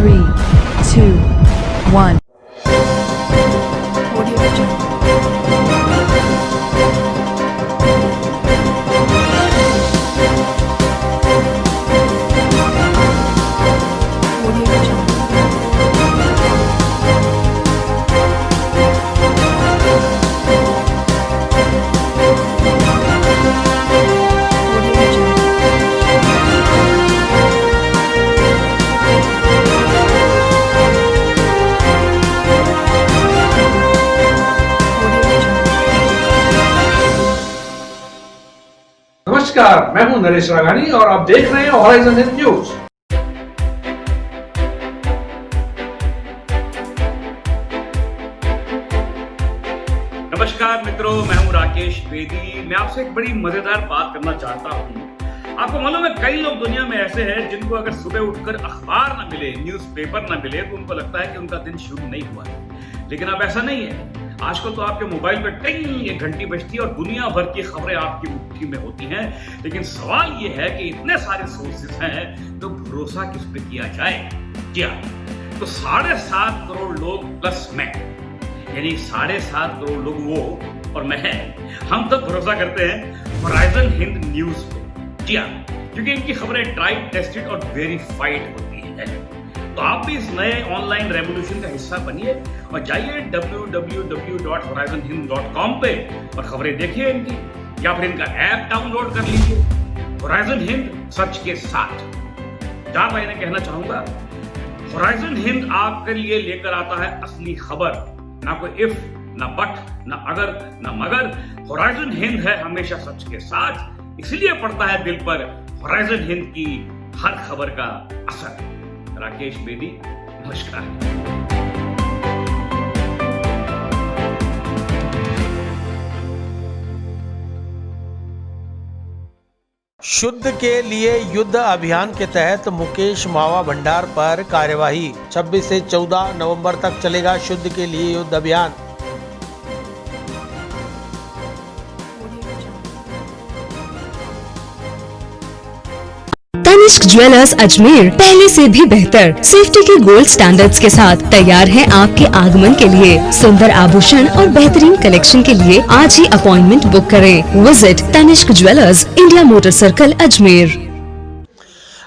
3, 2, 1. नमस्कार, मैं हूं नरेश राघानी और आप देख रहे हैं हॉराइजन हिंद न्यूज। नमस्कार मित्रों, मैं हूं राकेश बेदी। मैं आपसे एक बड़ी मजेदार बात करना चाहता हूं। आपको मालूम है कई लोग दुनिया में ऐसे हैं जिनको अगर सुबह उठकर अखबार ना मिले, न्यूज़पेपर ना मिले तो उनको लगता है कि उनका दिन शुरू नहीं हुआ है। लेकिन अब ऐसा नहीं है। आजकल तो आपके मोबाइल पर टिंग एक घंटी बजती है और दुनिया भर की खबरें आपकी मुट्ठी में होती हैं। लेकिन सवाल ये है कि इतने सारे सोर्सेस हैं तो भरोसा किस पे किया जाए? क्या तो 7.5 करोड़ लोग प्लस मैं, यानी 7.5 करोड़ लोग वो और मैं, हम तब भरोसा करते हैं हॉराइजन हिंद न्यूज पे। जी हाँ, क्योंकि इनकी खबरें ट्राइड, टेस्टेड और वेरीफाइड होती है। तो आप भी इस नए ऑनलाइन रेवोल्यूशन का हिस्सा बनिए और जाइए www.horizonhind.com पे और खबरें देखिए इनकी, या फिर इनका ऐप डाउनलोड कर लीजिए। हॉराइजन हिंद, सच के साथ। चार भाई ने कहना चाहूंगा, हॉराइजन हिंद आपके लिए लेकर आता है असली खबर। ना कोई इफ, ना बट, ना अगर, ना मगर। हॉराइजन हिंद है हमेशा सच के साथ, इसलिए पड़ता है दिल पर हॉराइजन हिंद की हर खबर का असर। राकेश बेदी, नमस्कार। शुद्ध के लिए युद्ध अभियान के तहत मुकेश मावा भंडार पर कार्यवाही। 26 से 14 नवंबर तक चलेगा शुद्ध के लिए युद्ध अभियान। तनिष्क ज्वेलर्स अजमेर पहले से भी बेहतर सेफ्टी के गोल्ड स्टैंडर्ड्स के साथ तैयार है आपके आगमन के लिए। सुंदर आभूषण और बेहतरीन कलेक्शन के लिए आज ही अपॉइंटमेंट बुक करें। Visit Tanishq jewellers, India motor circle, Ajmer.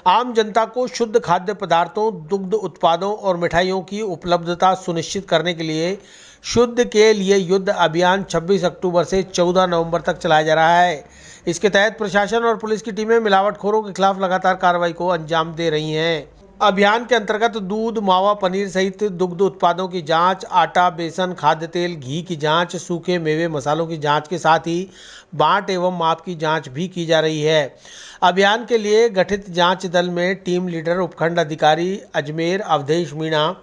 आम जनता को शुद्ध खाद्य पदार्थों, दुग्ध उत्पादों और मिठाइयों की उपलब्धता सुनिश्चित करने के लिए शुद्ध के लिए युद्ध अभियान 26 अक्टूबर से 14 नवंबर तक चलाया जा रहा है। इसके तहत प्रशासन और पुलिस की टीमें मिलावटखोरों के खिलाफ लगातार कार्रवाई को अंजाम दे रही हैं। अभियान के अंतर्गत दूध, मावा, पनीर सहित दुग्ध उत्पादों की जांच, आटा, बेसन, खाद्य तेल, घी की जांच, सूखे मेवे, मसालों की जांच के साथ ही बाट एवं माप की जांच भी की जा रही है। अभियान के लिए गठित जांच दल में टीम लीडर उपखंड अधिकारी अजमेर अवधेश मीणा,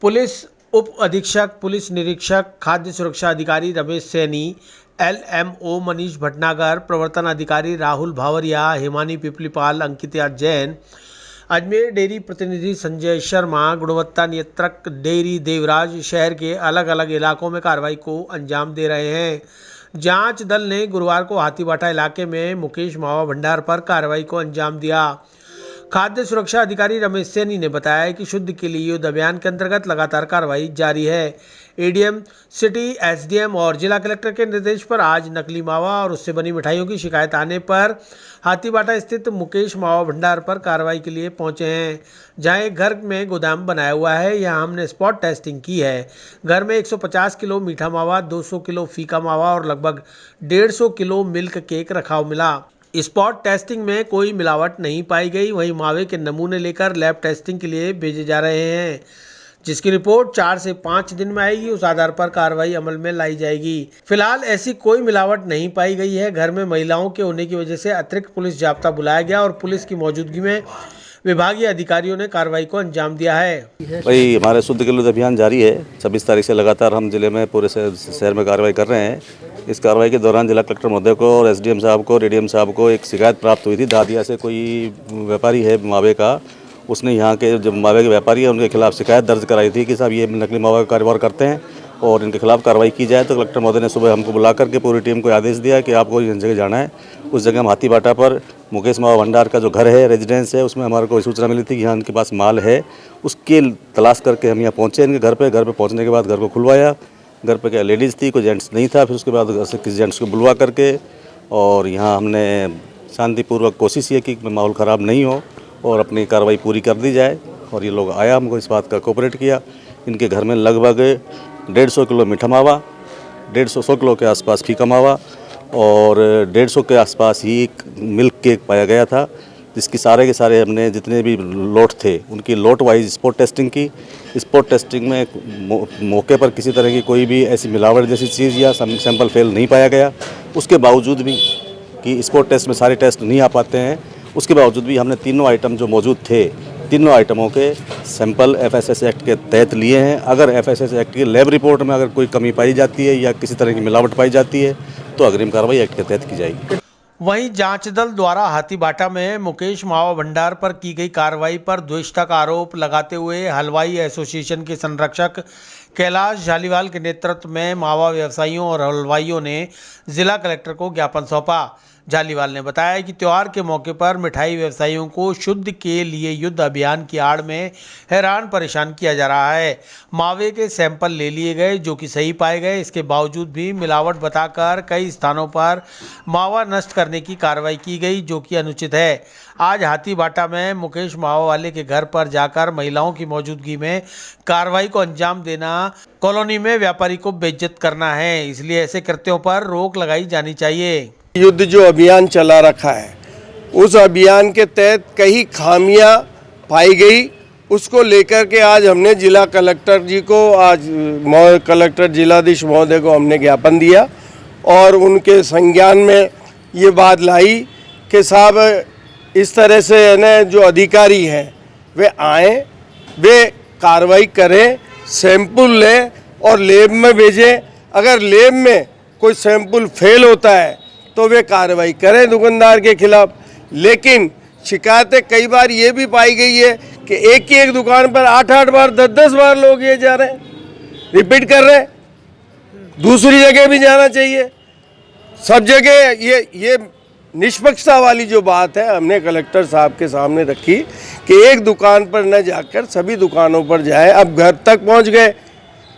पुलिस उप अधीक्षक, पुलिस निरीक्षक, खाद्य सुरक्षा अधिकारी रमेश सैनी, LMO मनीष भटनागर, प्रवर्तन अधिकारी राहुल भावरिया, हिमानी पिपलीपाल, अंकिता जैन, अजमेर डेयरी प्रतिनिधि संजय शर्मा, गुणवत्ता नियंत्रक डेयरी देवराज शहर के अलग अलग इलाकों में कार्रवाई को अंजाम दे रहे हैं। जांच दल ने गुरुवार को हाथीबाटा इलाके में मुकेश मावा भंडार पर कार्रवाई को अंजाम दिया। खाद्य सुरक्षा अधिकारी रमेश सैनी ने बताया कि शुद्ध के लिए युद्ध अभियान के अंतर्गत लगातार कार्रवाई जारी है। ADM सिटी, SDM और जिला कलेक्टर के निर्देश पर आज नकली मावा और उससे बनी मिठाइयों की शिकायत आने पर हाथीबाटा स्थित मुकेश मावा भंडार पर कार्रवाई के लिए पहुंचे हैं, जहां एक घर में गोदाम बनाया हुआ है। यहां हमने स्पॉट टेस्टिंग की है। घर में 150 किलो मीठा मावा, 200 किलो फीका मावा और लगभग 150 किलो मिल्क केक रखा मिला। स्पॉट टेस्टिंग में कोई मिलावट नहीं पाई गई। वहीं मावे के नमूने लेकर लैब टेस्टिंग के लिए भेजे जा रहे हैं, जिसकी रिपोर्ट 4 से 5 दिन में आएगी। उस आधार पर कार्रवाई अमल में लाई जाएगी। फिलहाल ऐसी कोई मिलावट नहीं पाई गई है। घर में महिलाओं के होने की वजह से अतिरिक्त पुलिस जाब्ता बुलाया गया और पुलिस की मौजूदगी में विभागीय अधिकारियों ने कार्रवाई को अंजाम दिया है। भाई, हमारे शुद्ध के लिए अभियान जारी है। 26 तारीख से लगातार हम जिले में पूरे शहर में कार्रवाई कर रहे हैं। इस कार्रवाई के दौरान जिला कलेक्टर महोदय को और SDM साहब को, DDM साहब को एक शिकायत प्राप्त हुई थी। दादिया से कोई व्यापारी है मावे का, उसने यहाँ के जो मावे के व्यापारी है उनके खिलाफ शिकायत दर्ज कराई थी कि साहब ये नकली मावा का कारोबार करते हैं और इनके खिलाफ कार्रवाई की जाए। तो कलेक्टर महोदय ने सुबह हमको बुला करके पूरी टीम को आदेश दिया कि आपको जिस जगह जाना है उस जगह हम हाथीबाटा पर मुकेश मावा भंडार का जो घर है, रेजिडेंस है, उसमें हमारे को सूचना मिली थी कि यहाँ उनके पास माल है उसके तलाश करके हम यहाँ पहुँचे इनके घर पे पहुँचने के बाद घर को खुलवाया। घर पे क्या लेडीज़ थी, कोई जेंट्स नहीं था। फिर उसके बाद घर से किसी जेंट्स को बुलवा करके और यहाँ हमने शांतिपूर्वक कोशिश ये की कि माहौल ख़राब नहीं हो और अपनी कार्रवाई पूरी कर दी जाए। और ये लोग आया, हमको इस बात का कोऑपरेट किया। इनके घर में लगभग 150 किलो मीठा मावा, 100 किलो के आसपास फीका मावा और 150 के आसपास ही मिल्क केक पाया गया था, जिसकी सारे के सारे हमने जितने भी लोट थे उनकी लोट वाइज स्पॉट टेस्टिंग की। स्पॉट टेस्टिंग में मौके पर किसी तरह की कोई भी ऐसी मिलावट जैसी चीज़ या सैंपल फेल नहीं पाया गया। उसके बावजूद भी कि स्पॉट टेस्ट में सारे टेस्ट नहीं आ पाते हैं, उसके बावजूद भी हमने तीनों आइटम जो मौजूद थे, तीनों आइटमों के सैंपल FSS एक्ट के तहत लिए हैं। अगर FSS एक्ट की लैब रिपोर्ट में अगर कोई कमी पाई जाती है या किसी तरह की मिलावट पाई जाती है तो अग्रिम कार्रवाई एक्ट के तहत की जाएगी। वहीं जांच दल द्वारा हाथीबाटा में मुकेश मावा भंडार पर की गई कार्रवाई पर द्वेषता का आरोप लगाते हुए हलवाई एसोसिएशन के संरक्षक कैलाश झालीवाल के नेतृत्व में मावा व्यवसायियों और हलवाइयों ने जिला कलेक्टर को ज्ञापन सौंपा। झालीवाल ने बताया कि त्योहार के मौके पर मिठाई व्यवसायियों को शुद्ध के लिए युद्ध अभियान की आड़ में हैरान परेशान किया जा रहा है। मावे के सैंपल ले लिए गए जो कि सही पाए गए, इसके बावजूद भी मिलावट बताकर कई स्थानों पर मावा नष्ट करने की कार्रवाई की गई, जो कि अनुचित है। आज हाथीबाटा में मुकेश मावा वाले के घर पर जाकर महिलाओं की मौजूदगी में कार्रवाई को अंजाम देना कॉलोनी में व्यापारी को बेइज्जत करना है, इसलिए ऐसे कृत्यों पर रोक लगाई जानी चाहिए। युद्ध जो अभियान चला रखा है, उस अभियान के तहत कई खामियां पाई गई, उसको लेकर के आज हमने जिला कलेक्टर जी को, आज कलेक्टर जिलाधीश महोदय को हमने ज्ञापन दिया और उनके संज्ञान में ये बात लाई कि साहब इस तरह से है ना, जो अधिकारी हैं वे आएँ, वे कार्रवाई करें, सैंपल लें और लैब में भेजें। अगर लैब में कोई सैंपल फेल होता है तो वे कार्रवाई करें दुकानदार के खिलाफ। लेकिन शिकायतें कई बार ये भी पाई गई है कि एक ही एक दुकान पर 8-8 बार 10-10 बार लोग ये जा रहे हैं, रिपीट कर रहे हैं। दूसरी जगह भी जाना चाहिए, सब जगह ये निष्पक्षता वाली जो बात है हमने कलेक्टर साहब के सामने रखी कि एक दुकान पर न जाकर सभी दुकानों पर जाए। अब घर तक पहुंच गए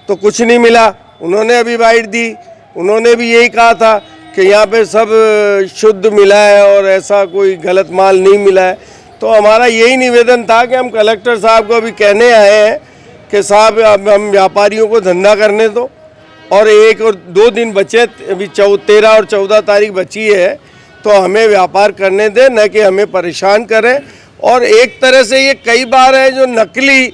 तो कुछ नहीं मिला, उन्होंने अभी बाइट दी, उन्होंने भी यही कहा था कि यहाँ पे सब शुद्ध मिला है और ऐसा कोई गलत माल नहीं मिला है। तो हमारा यही निवेदन था कि हम कलेक्टर साहब को अभी कहने आए हैं कि साहब अब हम व्यापारियों को धंधा करने दो और 1 और 2 दिन बचे, अभी 13 और 14 तारीख बची है, तो हमें व्यापार करने दें, न कि हमें परेशान करें। और एक तरह से ये कई बार है जो नकली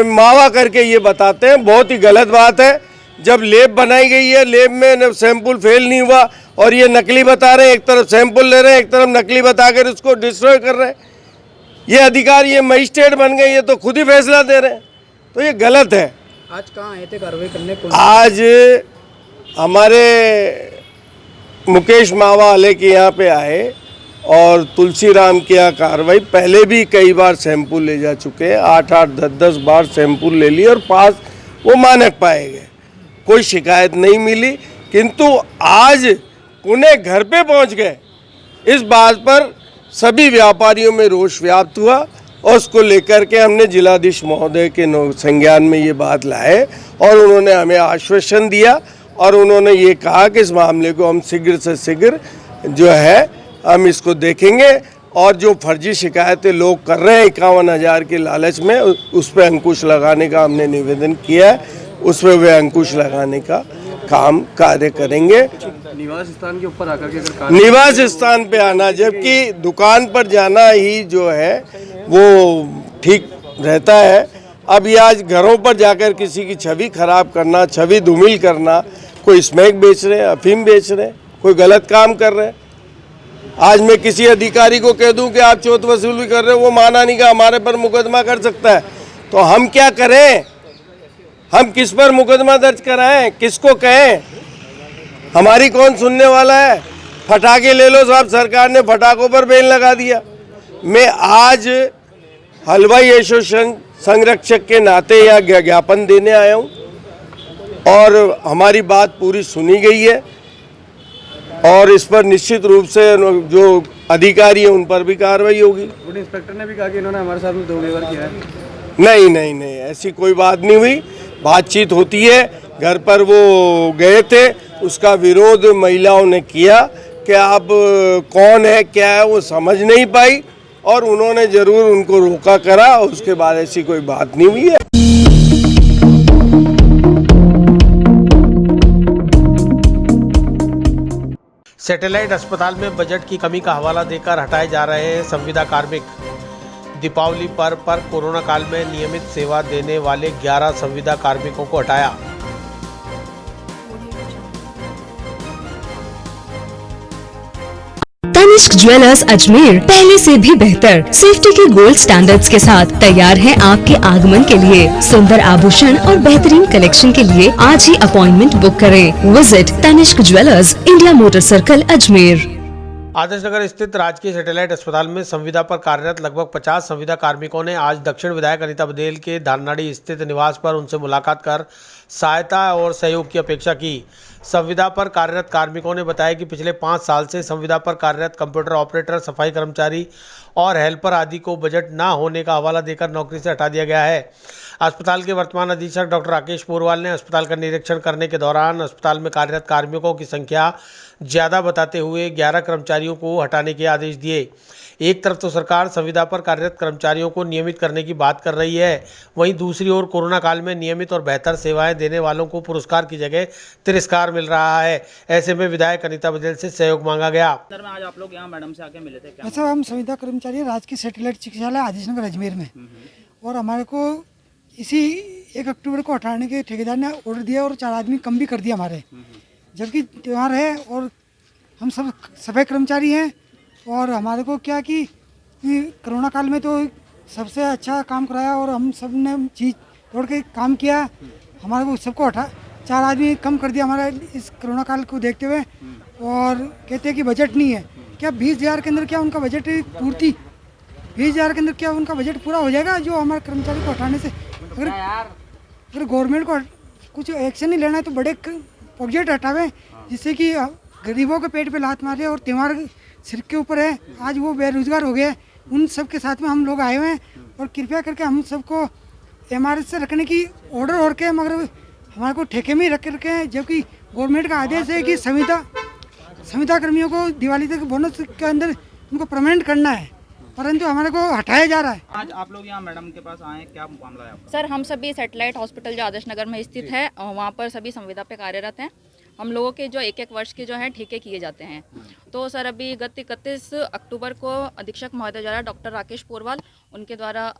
मावा करके ये बताते हैं, बहुत ही गलत बात है। जब लेब बनाई गई है, लेब में सैंपल फेल नहीं हुआ और ये नकली बता रहे हैं, एक तरफ सैंपल ले रहे हैं, एक तरफ नकली बताकर उसको डिस्ट्रॉय कर रहे हैं। ये अधिकारी, ये मजिस्ट्रेट बन गए, ये तो खुद ही फैसला दे रहे हैं, तो ये गलत है। आज कहाँ आए थे कार्रवाई करने को? आज हमारे मुकेश मावा वाले के यहाँ पे आए और तुलसीराम की यहाँ कार्रवाई, पहले भी कई बार सैंपल ले जा चुके हैं, 8-8, 10-10 बार सैंपल ले लिए और पास वो मानक पाए गए, कोई शिकायत नहीं मिली। किंतु आज उन्हें घर पे पहुंच गए, इस बात पर सभी व्यापारियों में रोष व्याप्त हुआ और उसको लेकर के हमने जिलाधीश महोदय के संज्ञान में ये बात लाए और उन्होंने हमें आश्वासन दिया और उन्होंने ये कहा कि इस मामले को हम शीघ्र से शीघ्र जो है हम इसको देखेंगे और जो फर्जी शिकायतें लोग कर रहे हैं 51,000 के लालच में, उस पर अंकुश लगाने का हमने निवेदन किया है, उस पर वे अंकुश लगाने का कार्य करेंगे। निवास स्थान के ऊपर आकर के निवास स्थान पे आना, जबकि दुकान पर जाना ही जो है वो ठीक रहता है। अब ये आज घरों पर जाकर किसी की छवि खराब करना, छवि धूमिल करना, कोई स्मैक बेच रहे हैं, अफीम बेच रहे हैं, कोई गलत काम कर रहे हैं। आज मैं किसी अधिकारी को कह दूं कि आप चौथ वसूली कर रहे हो, वो माना नहीं का हमारे पर मुकदमा कर सकता है, तो हम क्या करें? हम किस पर मुकदमा दर्ज कराएं, किसको कहें? हमारी कौन सुनने वाला है? फटाके ले लो साहब, सरकार ने फटाकों पर बैन लगा दिया। मैं आज हलवाई एसोसिएशन संरक्षक के नाते यहाँ ज्ञापन देने आया हूँ और हमारी बात पूरी सुनी गई है और इस पर निश्चित रूप से जो अधिकारी हैं उन पर भी कार्रवाई होगी। फूड इंस्पेक्टर ने भी कहा कि इन्होंने हमारे साथ में दुर्व्यवहार किया है। नहीं नहीं नहीं, ऐसी कोई बात नहीं हुई। बातचीत होती है, घर पर वो गए थे, उसका विरोध महिलाओं ने किया कि आप कौन है क्या है वो समझ नहीं पाई, और उन्होंने ज़रूर उनको रोका करा, उसके बाद ऐसी कोई बात नहीं हुई है। सैटेलाइट अस्पताल में बजट की कमी का हवाला देकर हटाए जा रहे हैं संविदा कार्मिक। दीपावली पर्व पर कोरोना काल में नियमित सेवा देने वाले 11 संविदा कार्मिकों को हटाया। तनिष्क ज्वेलर्स अजमेर पहले से भी बेहतर सेफ्टी के गोल्ड स्टैंडर्ड्स के साथ तैयार है आपके आगमन के लिए। सुंदर आभूषण और बेहतरीन कलेक्शन के लिए आज ही अपॉइंटमेंट बुक करें। Visit Tanishq jewellers, India motor circle, Ajmer. Adarsh Nagar स्थित राजकीय सैटेलाइट अस्पताल में संविदा पर कार्यरत लगभग 50 संविदा कार्मिकों ने आज दक्षिण विधायक अनीता बघेल के धारनाड़ी स्थित निवास पर उनसे मुलाकात कर सहायता और सहयोग की अपेक्षा की। संविदा पर कार्यरत कार्मिकों ने बताया कि पिछले 5 साल से संविदा पर कार्यरत कंप्यूटर ऑपरेटर, सफाई कर्मचारी और हेल्पर आदि को बजट न होने का हवाला देकर नौकरी से हटा दिया गया है। अस्पताल के वर्तमान अधीक्षक डॉक्टर राकेश पोरवाल ने अस्पताल का निरीक्षण करने के दौरान अस्पताल में कार्यरत कार्मिकों की संख्या ज़्यादा बताते हुए 11 कर्मचारियों को हटाने के आदेश दिए। एक तरफ तो सरकार संविदा पर कार्यरत कर्मचारियों को नियमित करने की बात कर रही है, वहीं दूसरी ओर कोरोना काल में नियमित और बेहतर सेवाएं देने वालों को पुरस्कार की जगह तिरस्कार मिल रहा है। ऐसे में विधायक अनीता बघेल से सहयोग मांगा गया। सर, में आज आप लोग यहाँ मैडम से आके मिले थे क्या? अच्छा, हम संविदा कर्मचारी राजकीय सैटेलाइट चिकित्सालय आदर्श नगर अजमेर में, और हमारे को इसी 1 अक्टूबर को हटाने के ठेकेदार ने ऑर्डर दिया और 4 आदमी कम भी कर दिया हमारे, जबकि त्यौहार है और हम सब सफाई कर्मचारी हैं। और हमारे को क्या कि कोरोना काल में तो सबसे अच्छा काम कराया और हम सब ने चीज तोड़ के काम किया। हमारे को सबको हटा 4 आदमी कम कर दिया हमारा इस कोरोना काल को देखते हुए, और कहते हैं कि बजट नहीं है। क्या 20,000 के अंदर क्या उनका बजट पूर्ति 20,000 के अंदर क्या उनका बजट पूरा हो जाएगा? जो हमारे कर्मचारी को हटाने से अगर गवर्नमेंट को कुछ एक्शन नहीं लेना है तो बड़े प्रोजेक्ट हटावे, जिससे कि गरीबों के पेट पे लात मारे। और त्यौहार सिर के ऊपर है, आज वो बेरोजगार हो गए, उन सब के साथ में हम लोग आए हुए हैं। और कृपया करके हम सबको एमआरएस से रखने की ऑर्डर और के, मगर हमारे को ठेके में ही रख हैं, जबकि गवर्नमेंट का आदेश है कि संविदा कर्मियों को दिवाली तक बोनस के अंदर उनको परमानेंट करना है, परंतु हमारे को हटाया जा रहा है। आज आप लोग यहाँ मैडम के पास आए, क्या मामला है आपका? सर, हम सभी सैटेलाइट हॉस्पिटल जो आदर्श नगर में स्थित है, वहाँ पर सभी संविदा पे कार्यरत हैं। हम लोगों के जो 1-1 वर्ष के जो हैं ठेके किए जाते हैं। तो सर, अभी गत 31 अक्टूबर को अधीक्षक महोदय द्वारा डॉक्टर राकेश पोरवाल उनके द्वारा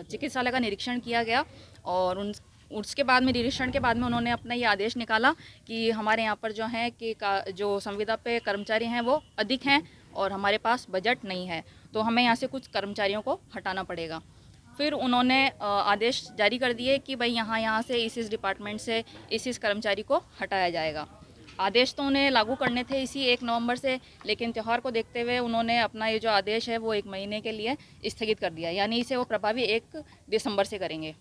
चिकित्सालय का निरीक्षण किया गया, और उसके बाद में निरीक्षण के बाद में उन्होंने अपना ये आदेश निकाला कि हमारे यहाँ पर जो है कि जो संविदा पे कर्मचारी हैं वो अधिक हैं और हमारे पास बजट नहीं है, तो हमें यहाँ से कुछ कर्मचारियों को हटाना पड़ेगा। फिर उन्होंने आदेश जारी कर दिए कि भाई यहाँ से इस डिपार्टमेंट से इस कर्मचारी को हटाया जाएगा। आदेश तो उन्हें लागू करने थे इसी 1 नवंबर से, लेकिन त्यौहार को देखते हुए उन्होंने अपना ये जो आदेश है वो 1 महीने के लिए स्थगित कर दिया, यानी इसे वो प्रभावी 1 दिसंबर से करेंगे।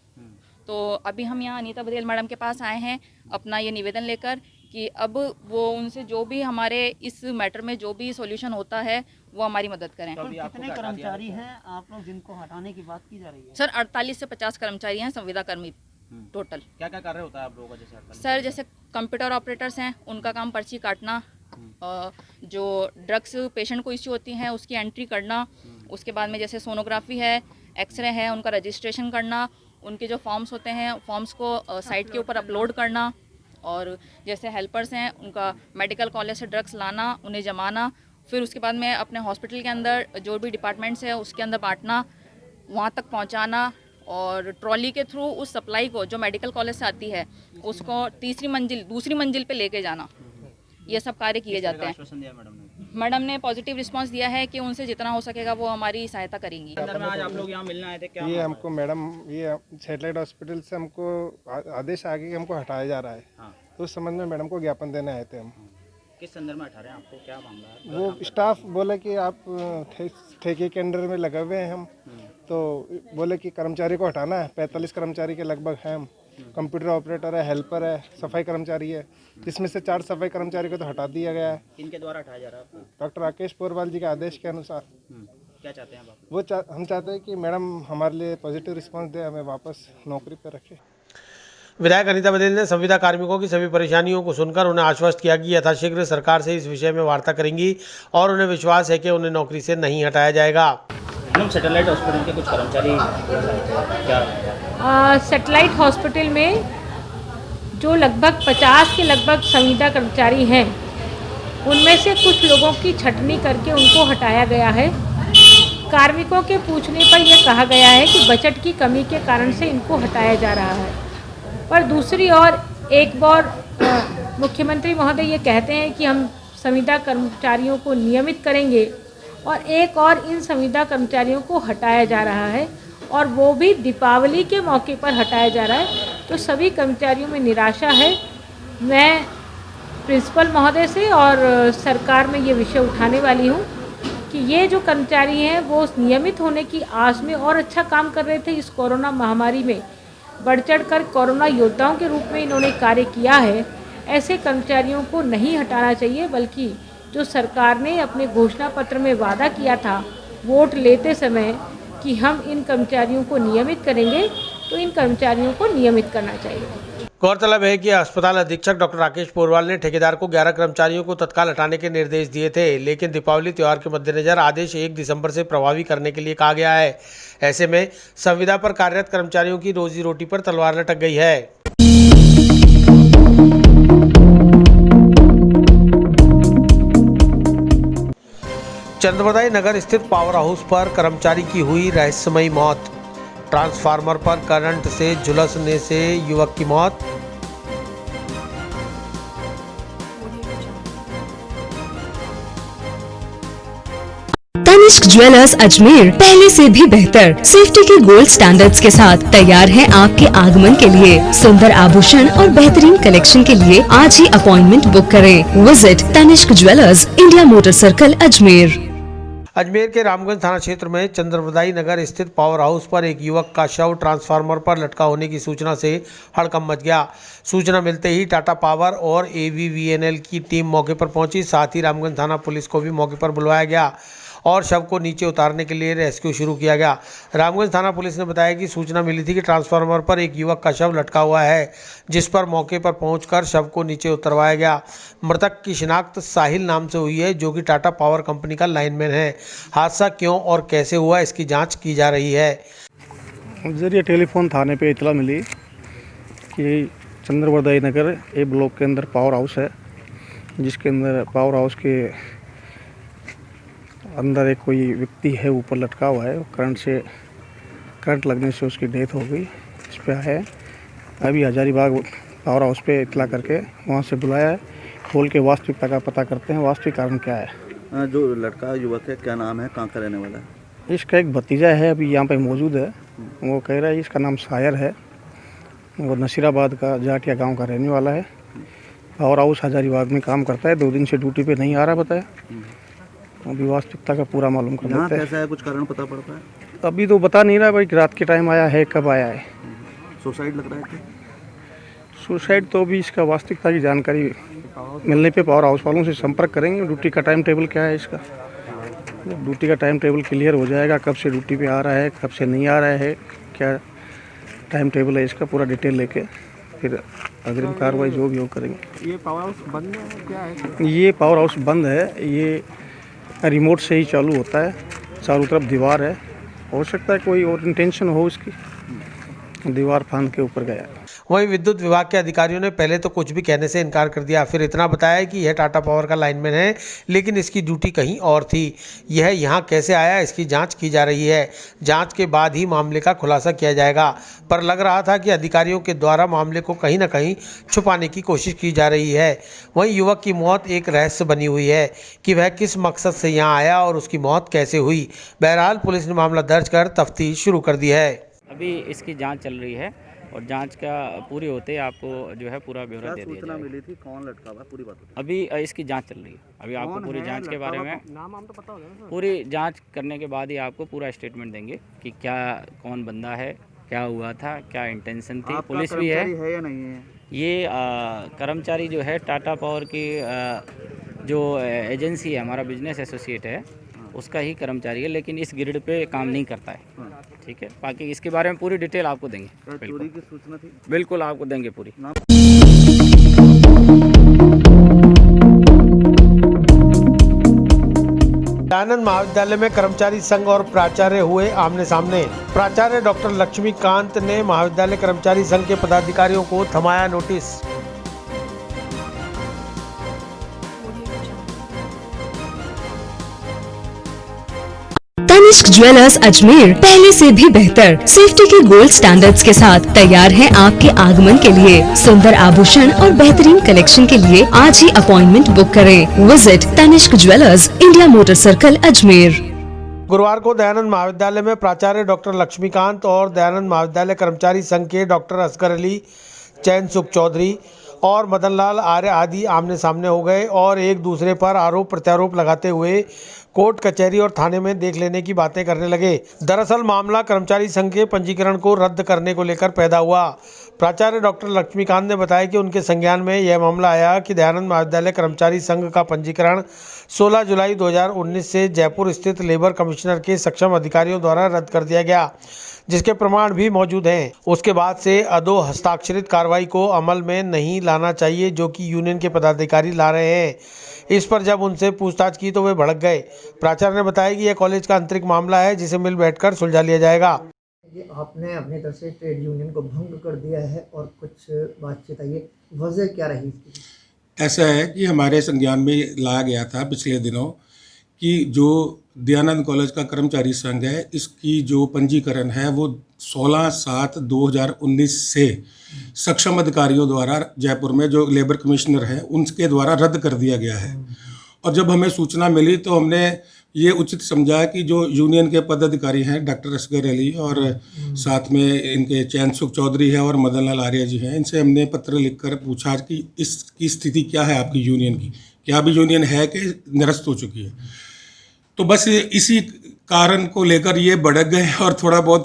तो अभी हम यहाँ अनीता बघेल मैडम के पास आए हैं अपना ये निवेदन लेकर कि अब वो उनसे जो भी हमारे इस मैटर में जो भी सॉल्यूशन होता है वो हमारी मदद करें। तो कितने कर्मचारी हैं आप लोग जिनको हटाने की बात की जा रही है? सर, 48 से 50 कर्मचारी हैं संविदा कर्मी टोटल। क्या क्या कार्य होता है आप लोगों का? जैसे सर, जैसे कंप्यूटर ऑपरेटर्स हैं, उनका काम पर्ची काटना, जो ड्रग्स पेशेंट को इश्यू होती हैं उसकी एंट्री करना, उसके बाद में जैसे सोनोग्राफी है, एक्सरे है, उनका रजिस्ट्रेशन करना, उनके जो फॉर्म्स होते हैं फॉर्म्स को साइट के ऊपर अपलोड करना, और जैसे हेल्पर्स हैं उनका मेडिकल कॉलेज से ड्रग्स लाना, उन्हें जमाना, फिर उसके बाद में अपने हॉस्पिटल के अंदर जो भी डिपार्टमेंट्स है उसके अंदर बांटना, वहाँ तक पहुँचाना, और ट्रॉली के थ्रू उस सप्लाई को जो मेडिकल कॉलेज से आती है उसको दूसरी मंजिल पे लेके जाना। ये सब कार्य किए जाते हैं। मैडम ने पॉजिटिव रिस्पांस दिया है कि उनसे जितना हो सकेगा वो हमारी सहायता करेंगी। आज आप लोग यहाँ मिलने आए थे क्या? ये हमको मैडम, ये सैटेलाइट हॉस्पिटल से हमको आदेश आ गया कि हमको हटाया जा रहा है। हाँ। तो उस संबंध में मैडम को ज्ञापन देने आए थे हम। किस संदर्भ में हटा रहे हैं आपको, क्या मामला है? वो स्टाफ बोले कि आप ठेके के अंडर में लगे हुए हैं हम, तो बोले कि कर्मचारी को हटाना है। 45 कर्मचारी के लगभग हैं हम। कंप्यूटर ऑपरेटर है, हेल्पर है, सफाई कर्मचारी है, जिसमें से 4 सफाई कर्मचारी को तो हटा दिया गया है। इनके द्वारा हटाया जा रहा है? डॉक्टर राकेश पोरवाल जी के आदेश के अनुसार। क्या चाहते हैं आप? हम चाहते हैं कि मैडम हमारे लिए पॉजिटिव रिस्पांस दे, हमें वापस नौकरी पर रखे। विधायक अनीता बघेल ने संविदा कार्मिकों की सभी परेशानियों को सुनकर उन्हें आश्वस्त किया कि यथाशीघ्र सरकार से इस विषय में वार्ता करेंगी और उन्हें विश्वास है कि उन्हें नौकरी से नहीं हटाया जाएगा। सैटेलाइट हॉस्पिटल के कुछ कर्मचारी क्या सैटेलाइट हॉस्पिटल में जो लगभग 50 के लगभग संविदा कर्मचारी हैं, उनमें से कुछ लोगों की छटनी करके उनको हटाया गया है। कार्मिकों के पूछने पर यह कहा गया है कि बजट की कमी के कारण से इनको हटाया जा रहा है। पर दूसरी ओर एक बार मुख्यमंत्री महोदय ये कहते हैं कि हम संविदा कर्मचारियों को नियमित करेंगे और एक और इन संविदा कर्मचारियों को हटाया जा रहा है और वो भी दीपावली के मौके पर हटाया जा रहा है। तो सभी कर्मचारियों में निराशा है। मैं प्रिंसिपल महोदय से और सरकार में ये विषय उठाने वाली हूँ कि ये जो कर्मचारी हैं वो नियमित होने की आस में और अच्छा काम कर रहे थे। इस कोरोना महामारी में बढ़ चढ़ कर कोरोना योद्धाओं के रूप में इन्होंने कार्य किया है। ऐसे कर्मचारियों को नहीं हटाना चाहिए, बल्कि जो सरकार ने अपने घोषणा पत्र में वादा किया था वोट लेते समय कि हम इन कर्मचारियों को नियमित करेंगे, तो इन कर्मचारियों को नियमित करना चाहिए। गौरतलब है कि अस्पताल अधीक्षक डॉक्टर राकेश पोरवाल ने ठेकेदार को 11 कर्मचारियों को तत्काल हटाने के निर्देश दिए थे, लेकिन दीपावली त्योहार के मद्देनजर आदेश 1 दिसंबर से प्रभावी करने के लिए कहा गया है। ऐसे में संविदा पर कार्यरत कर्मचारियों की रोजी रोटी पर तलवार लटक गई है। चंद्रवदाई नगर स्थित पावर हाउस पर कर्मचारी की हुई रहस्यमयी मौत। ट्रांसफार्मर पर करंट से झुलसने से युवक की मौत। तनिष्क ज्वेलर्स अजमेर पहले से भी बेहतर सेफ्टी के गोल्ड स्टैंडर्ड्स के साथ तैयार है आपके आगमन के लिए। सुंदर आभूषण और बेहतरीन कलेक्शन के लिए आज ही अपॉइंटमेंट बुक करें। Visit Tanishq jewellers, India motor circle, Ajmer. Ajmer के रामगंज थाना क्षेत्र में चंद्रवदाई नगर स्थित पावर हाउस पर एक युवक का शव ट्रांसफार्मर पर लटका होने की सूचना से हड़कंप मच गया। सूचना मिलते ही टाटा पावर और AVVNL की टीम मौके पर पहुंची। साथ ही रामगंज थाना पुलिस को भी मौके पर बुलवाया गया और शव को नीचे उतारने के लिए रेस्क्यू शुरू किया गया। रामगंज थाना पुलिस ने बताया कि सूचना मिली थी कि ट्रांसफार्मर पर एक युवक का शव लटका हुआ है, जिस पर मौके पर पहुंचकर शव को नीचे उतरवाया गया। मृतक की शिनाख्त साहिल नाम से हुई है, जो कि टाटा पावर कंपनी का लाइनमैन है। हादसा क्यों और कैसे हुआ, इसकी जाँच की जा रही है। जरिए टेलीफोन थाने पर इतला मिली कि चंद्रवदाई नगर ए ब्लॉक के अंदर पावर हाउस है, जिसके अंदर पावर हाउस के अंदर एक कोई व्यक्ति है ऊपर लटका हुआ है। करंट लगने से उसकी डेथ हो गई। इस पर आया है, अभी हजारीबाग पावर हाउस पे इतला करके वहाँ से बुलाया है। खोल के वास्तविकता का पता करते हैं, वास्तविक कारण क्या है। जो लड़का युवक है, क्या नाम है, कहाँ का रहने वाला है? इसका एक भतीजा है, अभी यहाँ पे मौजूद है। वो कह रहा है इसका नाम शायर है, वो नसीराबाद का जाटिया गाँव का रहने वाला है। पावर हाउस हजारीबाग में काम करता है, 2 दिन से ड्यूटी पे नहीं आ रहा बताया। अभी वास्तविकता का पूरा मालूम कर लेते हैं। कैसा है, कुछ कारण पता पड़ता है? अभी तो बता नहीं रहा भाई, रात के टाइम आया है, कब आया है। सुसाइड लग रहा है क्या? सुसाइड तो अभी इसका वास्तविकता की जानकारी मिलने पे पावर हाउस वालों से संपर्क करेंगे। ड्यूटी का टाइम टेबल क्या है इसका, ड्यूटी का टाइम टेबल क्लियर हो जाएगा, कब से ड्यूटी पे आ रहा है, कब से नहीं आ रहा है, क्या टाइम टेबल है इसका, पूरा डिटेल लेके फिर अग्रिम कार्रवाई जो भी हो करेंगे। ये पावर हाउस बंद है क्या है? ये पावर हाउस बंद है, ये रिमोट से ही चालू होता है, चारों तरफ दीवार है। हो सकता है कोई और इंटेंशन हो इसकी, दीवार फांद के ऊपर गया। वहीं विद्युत विभाग के अधिकारियों ने पहले तो कुछ भी कहने से इनकार कर दिया, फिर इतना बताया कि यह टाटा पावर का लाइनमैन है, लेकिन इसकी ड्यूटी कहीं और थी। यह यहाँ कैसे आया, इसकी जांच की जा रही है। जांच के बाद ही मामले का खुलासा किया जाएगा। पर लग रहा था कि अधिकारियों के द्वारा मामले को कहीं ना कहीं छुपाने की कोशिश की जा रही है। वहीं युवक की मौत एक रहस्य बनी हुई है कि वह किस मकसद से यहाँ आया और उसकी मौत कैसे हुई। बहरहाल पुलिस ने मामला दर्ज कर तफ्तीश शुरू कर दी है। अभी इसकी जांच चल रही है और जांच का पूरी होते ही आपको जो है पूरा ब्यौरा दे दिया जाएगा। मिली थी, कौन लटका हुआ, पूरी बात अभी इसकी जांच चल रही है। अभी आपको पूरी जांच के बारे में नाम तो पता होगा। पूरी जांच करने के बाद ही आपको पूरा स्टेटमेंट देंगे कि क्या कौन बंदा है, क्या हुआ था, क्या इंटेंशन थी। पुलिस भी है या नहीं है। ये कर्मचारी जो है टाटा पावर की जो एजेंसी है, हमारा बिजनेस एसोसिएट है, उसका ही कर्मचारी है, लेकिन इस ग्रिड पे काम नहीं करता है। ठीक है, बाकी इसके बारे में पूरी डिटेल आपको देंगे। चोरी की सूचना थी? बिल्कुल आपको देंगे पूरी। दयानंद महाविद्यालय में कर्मचारी संघ और प्राचार्य हुए आमने सामने। प्राचार्य डॉक्टर लक्ष्मीकांत ने महाविद्यालय कर्मचारी संघ के पदाधिकारियों को थमाया नोटिस। तनिष्क ज्वेलर्स अजमेर पहले से भी बेहतर सेफ्टी के गोल्ड स्टैंडर्ड्स के साथ तैयार है आपके आगमन के लिए। सुंदर आभूषण और बेहतरीन कलेक्शन के लिए आज ही अपॉइंटमेंट बुक करें। Visit Tanishq jewellers, India motor circle, Ajmer. गुरुवार को दयानंद महाविद्यालय में प्राचार्य डॉक्टर लक्ष्मीकांत और दयानंद महाविद्यालय कर्मचारी संघ के डॉक्टर असगर अली, चैन सुख चौधरी और मदन लाल आर्य आदि आमने सामने हो गए और एक दूसरे पर आरोप प्रत्यारोप लगाते हुए कोर्ट कचहरी और थाने में देख लेने की बातें करने लगे। दरअसल मामला कर्मचारी संघ के पंजीकरण को रद्द करने को लेकर पैदा हुआ। प्राचार्य डॉक्टर लक्ष्मीकांत ने बताया कि उनके संज्ञान में यह मामला आया कि दयानंद महाविद्यालय कर्मचारी संघ का पंजीकरण 16 जुलाई 2019 से जयपुर स्थित लेबर कमिश्नर के सक्षम अधिकारियों द्वारा रद्द कर दिया गया, जिसके प्रमाण भी मौजूद हैं। उसके बाद से अदो हस्ताक्षरित कार्रवाई को अमल में नहीं लाना चाहिए, जो कि यूनियन के पदाधिकारी ला रहे हैं। इस पर जब उनसे पूछताछ की तो वे भड़क गए। प्राचार्य ने बताया कि यह कॉलेज का आंतरिक मामला है, जिसे मिल बैठकर सुलझा लिया जाएगा। आपने अपनी तरफ से ट्रेड यूनियन को भंग कर दिया है और कुछ बातचीत आई है, वजह क्या रही इसकी? ऐसा है कि हमारे संज्ञान में लाया गया था पिछले दिनों कि जो दयानंद कॉलेज का कर्मचारी संघ है, इसकी जो पंजीकरण है वो 16/7/2019 से सक्षम अधिकारियों द्वारा जयपुर में जो लेबर कमिश्नर है उनके द्वारा रद्द कर दिया गया है। और जब हमें सूचना मिली तो हमने ये उचित समझा कि जो यूनियन के पदाधिकारी हैं डॉक्टर असगर अली और साथ में इनके चैन सुख चौधरी है और मदन लाल आर्य जी हैं, इनसे हमने पत्र लिखकर पूछा कि इसकी स्थिति क्या है आपकी यूनियन की, क्या अभी यूनियन है कि निरस्त हो चुकी है। तो बस इसी कारण को लेकर ये भड़क गए और थोड़ा बहुत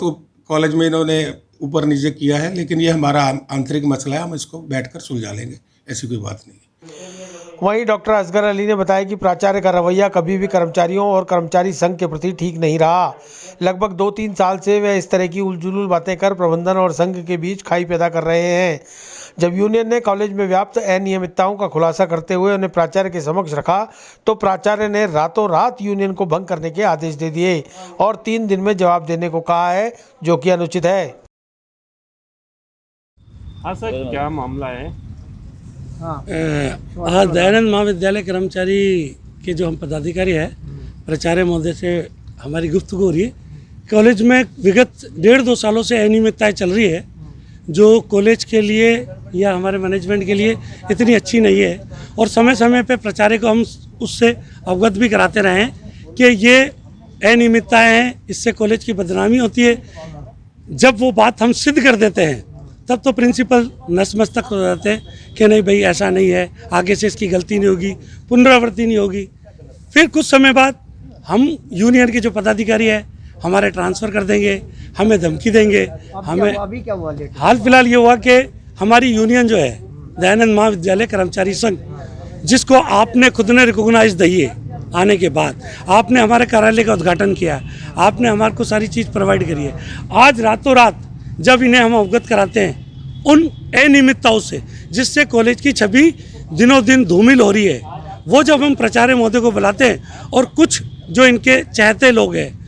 कॉलेज में इन्होंने ऊपर नीचे किया है, लेकिन ये हमारा आंतरिक मसला है, हम इसको बैठकर सुलझा लेंगे, ऐसी कोई बात नहीं। वहीं डॉक्टर असगर अली ने बताया कि प्राचार्य का रवैया कभी भी कर्मचारियों और कर्मचारी संघ के प्रति ठीक नहीं रहा। लगभग 2-3 साल से वे इस तरह की उलझुल बातें कर प्रबंधन और संघ के बीच खाई पैदा कर रहे हैं। जब यूनियन ने कॉलेज में व्याप्त अनियमितताओं का खुलासा करते हुए उन्हें प्राचार्य के समक्ष रखा तो प्राचार्य ने रातों रात यूनियन को भंग करने के आदेश दे दिए और 3 दिन में जवाब देने को कहा है, जो कि अनुचित है। हाँ सर, क्या मामला है? आज दयानंद महाविद्यालय कर्मचारी के जो हम पदाधिकारी हैं, प्राचार्य महोदय से हमारी गुफ्तगू हो रही है। कॉलेज में विगत 1.5-2 सालों से अनियमितताएं चल रही है, जो कॉलेज के लिए या हमारे मैनेजमेंट के लिए इतनी अच्छी नहीं है और समय समय पे प्राचार्य को हम उससे अवगत भी कराते रहे हैं कि ये अनियमितताएं हैं, इससे कॉलेज की बदनामी होती है। जब वो बात हम सिद्ध कर देते हैं तब तो प्रिंसिपल नतमस्तक हो जाते हैं कि नहीं भाई ऐसा नहीं है, आगे से इसकी गलती नहीं होगी, पुनरावृत्ति नहीं होगी। फिर कुछ समय बाद हम यूनियन के जो पदाधिकारी है हमारे ट्रांसफ़र कर देंगे, हमें धमकी देंगे। हमें अभी क्या हुआ? हाल फिलहाल ये हुआ कि हमारी यूनियन जो है दयानंद महाविद्यालय कर्मचारी संघ, जिसको आपने खुद ने रिकॉग्नाइज दी है, आने के बाद आपने हमारे कार्यालय का उद्घाटन किया, आपने हमारे को सारी चीज़ प्रोवाइड करी है। आज रातों रात जब इन्हें हम अवगत कराते हैं उन अनियमितताओं से, जिससे कॉलेज की छवि दिनों दिन धूमिल हो रही है, वो जब हम प्राचार्य महोदय को बुलाते हैं और कुछ जो इनके चाहते लोग हैं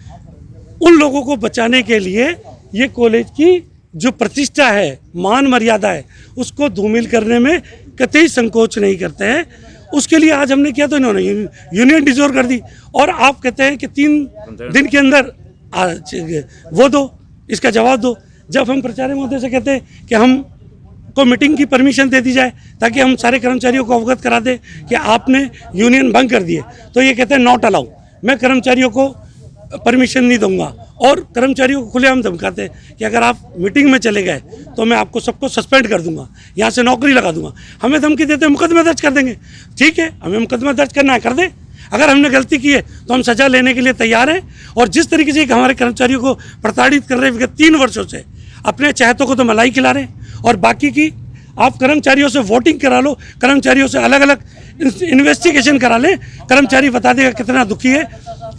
उन लोगों को बचाने के लिए ये कॉलेज की जो प्रतिष्ठा है, मान मर्यादा है, उसको धूमिल करने में कतई संकोच नहीं करते हैं। उसके लिए आज हमने किया तो इन्होंने यूनियन डिसॉल्व कर दी और आप कहते हैं कि 3 दिन के अंदर वो दो, इसका जवाब दो। जब हम प्राचार्य महोदय से कहते हैं कि हम को मीटिंग की परमिशन दे दी जाए ताकि हम सारे कर्मचारियों को अवगत करा दें कि आपने यूनियन भंग कर दिए, तो ये कहते हैं नॉट अलाउ, मैं कर्मचारियों को परमिशन नहीं दूंगा और कर्मचारियों को खुलेआम धमकाते हैं कि अगर आप मीटिंग में चले गए तो मैं आपको सबको सस्पेंड कर दूंगा, यहाँ से नौकरी लगा दूंगा। हमें धमकी देते हैं मुकदमा दर्ज कर देंगे। ठीक है, हमें मुकदमा दर्ज करना है कर दें, अगर हमने गलती की है तो हम सजा लेने के लिए तैयार हैं। और जिस तरीके से हमारे कर्मचारियों को प्रताड़ित कर रहे हैं विगत 3 वर्षों से, अपने चाहतों को तो मलाई खिला रहे हैं और बाकी की आप कर्मचारियों से वोटिंग करा लो, कर्मचारियों से अलग अलग इन्वेस्टिगेशन करा लें, कर्मचारी बता देगा कितना दुखी है।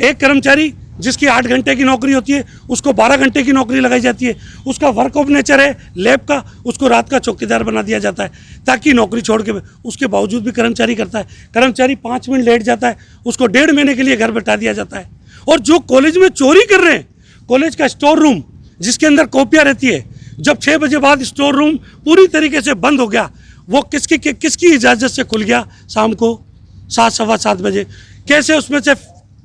एक कर्मचारी जिसकी 8 घंटे की नौकरी होती है उसको 12 घंटे की नौकरी लगाई जाती है, उसका वर्क ऑफ नेचर है लैब का, उसको रात का चौकीदार बना दिया जाता है ताकि नौकरी छोड़ के, उसके बावजूद भी कर्मचारी करता है। कर्मचारी 5 मिनट लेट जाता है, उसको 1.5 महीने के लिए घर बैठा दिया जाता है। और जो कॉलेज में चोरी कर रहे हैं, कॉलेज का स्टोर रूम जिसके अंदर कॉपियाँ रहती है, जब 6 बजे बाद स्टोर रूम पूरी तरीके से बंद हो गया, वो किसकी इजाज़त से खुल गया शाम को 7 सवा 7 बजे, कैसे उसमें से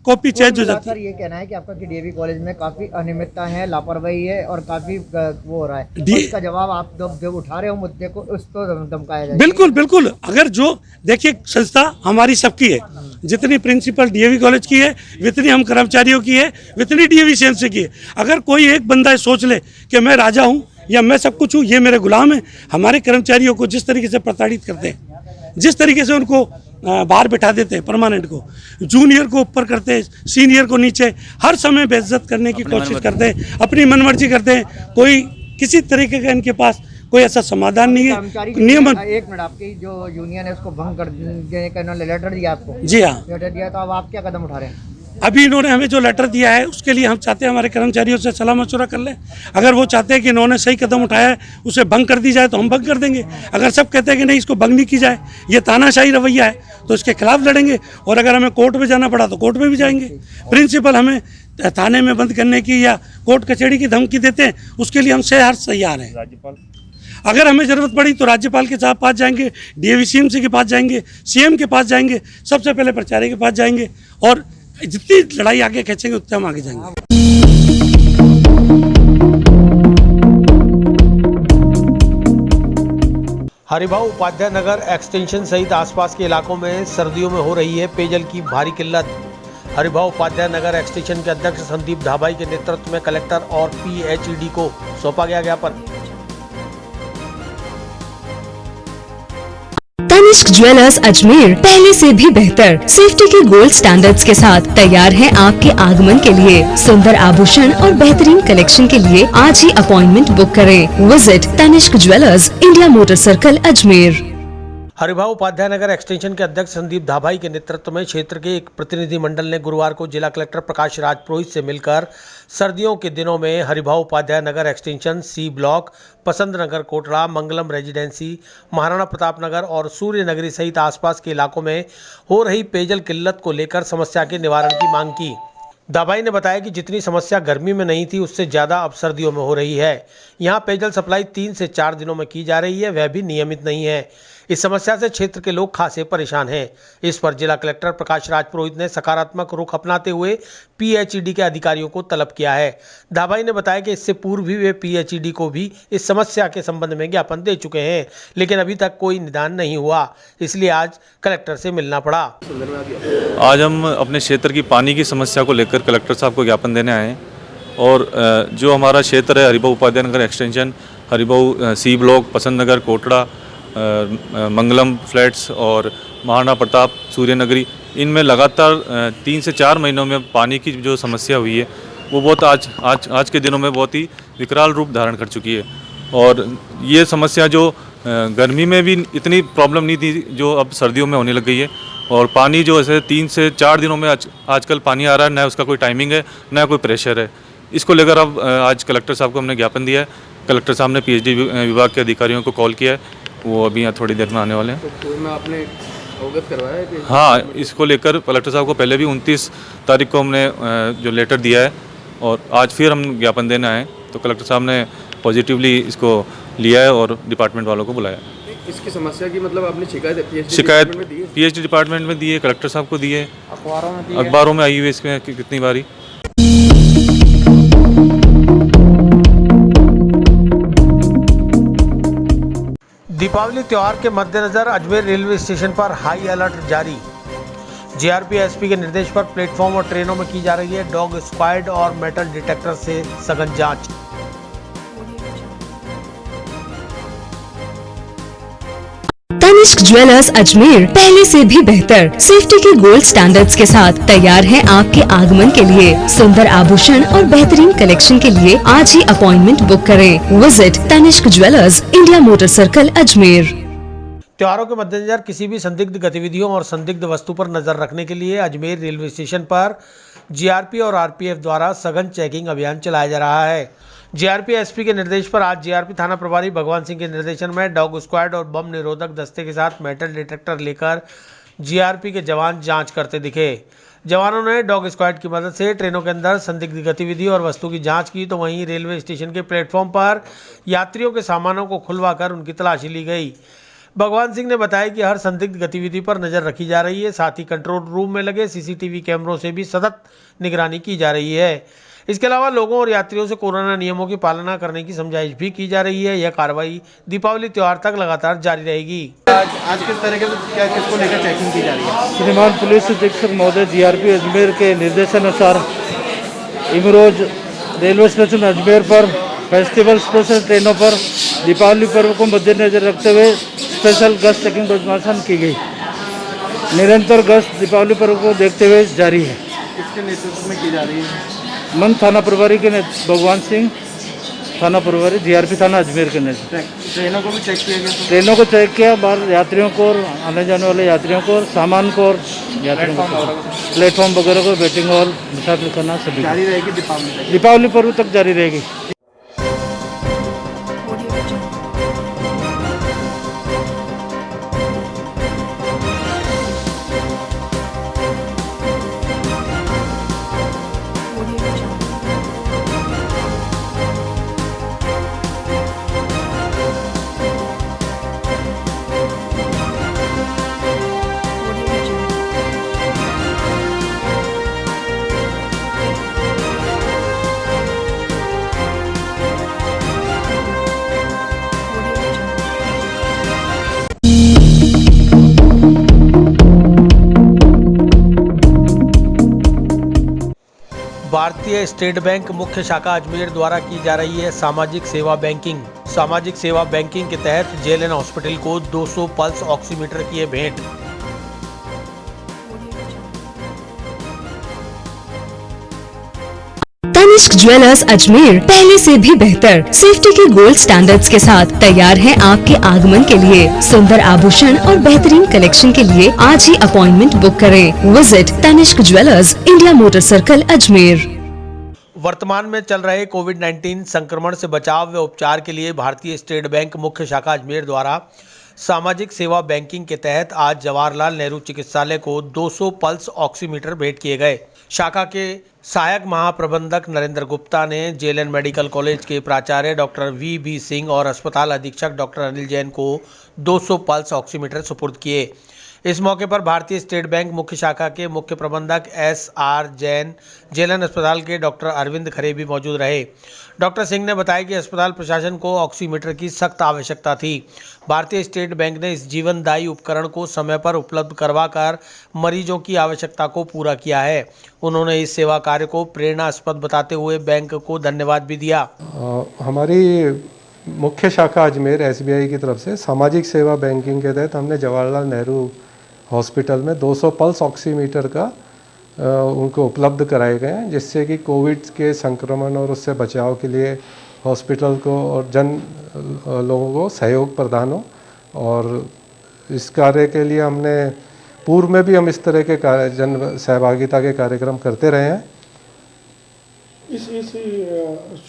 कॉपी चेंज हो जाती है। ये कहना है कि आपका कि डीएवी कॉलेज में काफ़ी अनियमितता है, लापरवाही है और काफ़ी वो हो रहा है, तो इसका जवाब आप जब उठा रहे हो मुद्दे को, उसको धमकाया जाए। बिल्कुल बिल्कुल, अगर जो देखिए संस्था हमारी सबकी है, जितनी प्रिंसिपल डीएवी कॉलेज की है, जितनी हम कर्मचारियों की है, जितनी डीएवी सीएमसी की है। अगर कोई एक बंदा सोच ले कि मैं राजा हूँ या मैं सब कुछ हूँ, ये मेरे गुलाम है, हमारे कर्मचारियों को जिस तरीके से प्रताड़ित करते हैं, जिस तरीके से उनको बाहर बैठा देते हैं, परमानेंट को, जूनियर को ऊपर करते हैं, सीनियर को नीचे, हर समय बेइज्जत करने की कोशिश करते हैं, अपनी मनमर्जी करते हैं। कोई किसी तरीके का इनके पास कोई ऐसा समाधान नहीं है। नियम 1 मिनट, आपकी जो यूनियन है उसको भंग कर देने का इन्होंने लेटर दिया आपको? जी हाँ, लेटर दिया, तो अब आप क्या कदम उठा रहे हैं? अभी इन्होंने हमें जो लेटर दिया है उसके लिए हम चाहते हैं हमारे कर्मचारियों से सलाह मशवरा कर लें। अगर वो चाहते हैं कि इन्होंने सही कदम उठाया है, उसे भंग कर दी जाए तो हम भंग कर देंगे। अगर सब कहते हैं कि नहीं, इसको भंग नहीं की जाए, ये तानाशाही रवैया है, तो इसके खिलाफ लड़ेंगे। और अगर हमें कोर्ट में जाना पड़ा तो कोर्ट में भी जाएंगे। प्रिंसिपल हमें थाने में बंद करने की या कोर्ट कचहरी की धमकी देते हैं, उसके लिए हम हर तैयार हैं। राज्यपाल, अगर हमें ज़रूरत पड़ी तो राज्यपाल के साथ पास जाएंगे, डीएवी सीएमसी के पास जाएंगे, सीएम के पास जाएंगे, सबसे पहले प्राचार्य के पास जाएंगे, और जितनी लड़ाई आगे खींचेंगे उतने हम आगे जाएंगे। हरिभाऊ उपाध्याय नगर एक्सटेंशन सहित आसपास के इलाकों में सर्दियों में हो रही है पेयजल की भारी किल्लत। हरिभाऊ उपाध्याय नगर एक्सटेंशन के अध्यक्ष संदीप धाबाई के नेतृत्व में कलेक्टर और पीएचईडी को सौंपा गया ज्ञापन। तनिष्क ज्वेलर्स अजमेर पहले से भी बेहतर सेफ्टी के गोल्ड स्टैंडर्ड्स के साथ तैयार है आपके आगमन के लिए। सुंदर आभूषण और बेहतरीन कलेक्शन के लिए आज ही अपॉइंटमेंट बुक करें। Visit Tanishq jewellers, India motor circle, Ajmer. Haribhau Upadhyay Nagar extension के अध्यक्ष संदीप धाबाई के नेतृत्व में क्षेत्र के एक प्रतिनिधिमंडल ने गुरुवार को जिला कलेक्टर प्रकाश राज पुरोहित से मिलकर सर्दियों के दिनों में Haribhau Upadhyay Nagar extension, C block, पसंद नगर कोटड़ा, मंगलम रेजिडेंसी, महाराणा प्रताप नगर और सूर्य नगरी सहित आसपास के इलाकों में हो रही पेयजल किल्लत को लेकर समस्या के निवारण की मांग की। धाबाई ने बताया कि जितनी समस्या गर्मी में नहीं थी उससे ज़्यादा अब सर्दियों में हो रही है। यहाँ पेयजल सप्लाई 3 से 4 दिनों में की जा रही है, वह भी नियमित नहीं है। इस समस्या से क्षेत्र के लोग खासे परेशान हैं। इस पर जिला कलेक्टर प्रकाश राज पुरोहित ने सकारात्मक रुख अपनाते हुए पीएचईडी के अधिकारियों को तलब किया है। धाबाई ने बताया कि इससे पूर्व भी वे पीएचईडी को भी इस समस्या के संबंध में ज्ञापन दे चुके हैं, लेकिन अभी तक कोई निदान नहीं हुआ, इसलिए आज कलेक्टर से मिलना पड़ा। आज हम अपने क्षेत्र की पानी की समस्या को लेकर कलेक्टर साहब को ज्ञापन देने आए हैं। और जो हमारा क्षेत्र है Haribhau Upadhyay Nagar extension, Haribhau C block, पसंद नगर कोटड़ा, मंगलम फ्लैट्स और महाराणा प्रताप, सूर्य नगरी, इनमें लगातार 3 से 4 महीनों में पानी की जो समस्या हुई है वो बहुत आज के दिनों में बहुत ही विकराल रूप धारण कर चुकी है। और ये समस्या जो गर्मी में भी इतनी प्रॉब्लम नहीं थी जो अब सर्दियों में होने लग गई है। और पानी जो ऐसे 3 से 4 दिनों में आजकल पानी आ रहा है, न उसका कोई टाइमिंग है न कोई प्रेशर है। इसको लेकर अब आज कलेक्टर साहब को हमने ज्ञापन दिया है। कलेक्टर साहब ने पीएचडी विभाग के अधिकारियों को कॉल किया है, वो अभी यहाँ थोड़ी देर में आने वाले हैं। तो में आपने अवगत करवाया है कि हाँ, इसको लेकर कलेक्टर साहब को पहले भी 29 तारीख को हमने जो लेटर दिया है और आज फिर हम ज्ञापन देने आए, तो कलेक्टर साहब ने पॉजिटिवली इसको लिया है और डिपार्टमेंट वालों को बुलाया। इसकी समस्या की मतलब आपने शिकायत पीएचडी डिपार्टमेंट में दी है, कलेक्टर साहब को दी है, अखबारों में आई हुई इसमें कितनी बारी। दीपावली त्योहार के मद्देनजर अजमेर रेलवे स्टेशन पर हाई अलर्ट जारी। जीआरपी एसपी के निर्देश पर प्लेटफॉर्म और ट्रेनों में की जा रही है डॉग स्क्वाड और मेटल डिटेक्टर से सघन जांच। तनिष्क ज्वेलर्स अजमेर पहले से भी बेहतर सेफ्टी के गोल्ड स्टैंडर्ड्स के साथ तैयार है आपके आगमन के लिए। सुंदर आभूषण और बेहतरीन कलेक्शन के लिए आज ही अपॉइंटमेंट बुक करें। Visit Tanishq jewellers, India motor circle, Ajmer. त्योहारों के मद्देनजर किसी भी संदिग्ध गतिविधियों और संदिग्ध वस्तु पर नजर रखने के लिए अजमेर रेलवे स्टेशन पर जीआरपी और आरपीएफ द्वारा सघन चेकिंग अभियान चलाया जा रहा है। जीआरपी एसपी के निर्देश पर आज जीआरपी थाना प्रभारी भगवान सिंह के निर्देशन में डॉग स्क्वाड और बम निरोधक दस्ते के साथ मेटल डिटेक्टर लेकर जीआरपी के जवान जांच करते दिखे। जवानों ने डॉग स्क्वाड की मदद से ट्रेनों के अंदर संदिग्ध गतिविधि और वस्तु की जांच की, तो वहीं रेलवे स्टेशन के प्लेटफॉर्म पर यात्रियों के सामानों को खुलवाकर उनकी तलाशी ली गई। भगवान सिंह ने बताया कि हर संदिग्ध गतिविधि पर नजर रखी जा रही है, साथ ही कंट्रोल रूम में लगे सीसीटीवी कैमरों से भी सतत निगरानी की जा रही है। इसके अलावा लोगों और यात्रियों से कोरोना नियमों की पालना करने की समझाइश भी की जा रही है। यह कार्रवाई दीपावली त्योहार तक लगातार जारी रहेगी। आज किस तरह के क्या किसको लेकर चेकिंग की जा रही है? श्रीमान पुलिस अधीक्षक महोदय जीआरपी अजमेर के निर्देशानुसार इमरोज रेलवे स्टेशन अजमेर पर फेस्टिवल स्पेशल ट्रेनों पर दीपावली पर्व को मद्देनजर रखते हुए स्पेशल गश्त चेकिंग प्रदर्शन की गई। निरंतर गश्त दीपावली पर्व को देखते हुए जारी है। किसके नेतृत्व में की जा रही है? मन थाना प्रभारी के भगवान सिंह थाना प्रभारी जीआरपी थाना अजमेर के नेतृत्व। ट्रेनों को भी चेक किया गया? ट्रेनों को चेक किया, बाहर यात्रियों को और आने जाने वाले यात्रियों को और सामान को और यात्रियों को प्लेटफॉर्म वगैरह को वेटिंग हॉल मुसाफिर खाना सभी जारी रहेगी दीपावली पर्व तक जारी रहेगी। भारतीय स्टेट बैंक मुख्य शाखा अजमेर द्वारा की जा रही है सामाजिक सेवा बैंकिंग। सामाजिक सेवा बैंकिंग के तहत जेएलएन हॉस्पिटल को 200 पल्स ऑक्सीमीटर किए भेंट। तनिष्क ज्वेलर्स अजमेर पहले से भी बेहतर सेफ्टी के गोल्ड स्टैंडर्ड्स के साथ तैयार है आपके आगमन के लिए। सुंदर आभूषण और बेहतरीन कलेक्शन के लिए आज ही अपॉइंटमेंट बुक करें। Visit Tanishq jewellers, India motor circle, Ajmer. वर्तमान में चल रहे कोविड-19 संक्रमण से बचाव व उपचार के लिए भारतीय स्टेट बैंक मुख्य शाखा अजमेर द्वारा सामाजिक सेवा बैंकिंग के तहत आज जवाहरलाल नेहरू चिकित्सालय को 200 पल्स ऑक्सीमीटर भेंट किए गए। शाखा के सहायक महाप्रबंधक नरेंद्र गुप्ता ने जेएलएन मेडिकल कॉलेज के प्राचार्य डॉक्टर वी सिंह और अस्पताल अधीक्षक डॉक्टर अनिल जैन को 200 पल्स ऑक्सीमीटर सुपुर्द किए। इस मौके पर भारतीय स्टेट बैंक मुख्य शाखा के मुख्य प्रबंधक SR जैन, जेएलएन अस्पताल के डॉक्टर अरविंद खरे भी मौजूद रहे। डॉक्टर सिंह ने बताया कि अस्पताल प्रशासन को ऑक्सीमीटर की सख्त आवश्यकता थी। भारतीय स्टेट बैंक ने इस जीवनदायी उपकरण को समय पर उपलब्ध करवाकर मरीजों की आवश्यकता को पूरा किया है। उन्होंने इस सेवा कार्य को प्रेरणास्पद बताते हुए बैंक को धन्यवाद भी दिया। हमारी मुख्य शाखा अजमेर SBI की तरफ से सामाजिक सेवा बैंकिंग के तहत हमने जवाहरलाल नेहरू हॉस्पिटल में 200 पल्स ऑक्सीमीटर का उनको उपलब्ध कराए गए हैं, जिससे कि कोविड के संक्रमण और उससे बचाव के लिए हॉस्पिटल को और लोगों को सहयोग प्रदान हो। और इस कार्य के लिए हमने पूर्व में भी हम इस तरह के जन सहभागिता के कार्यक्रम करते रहे हैं। इस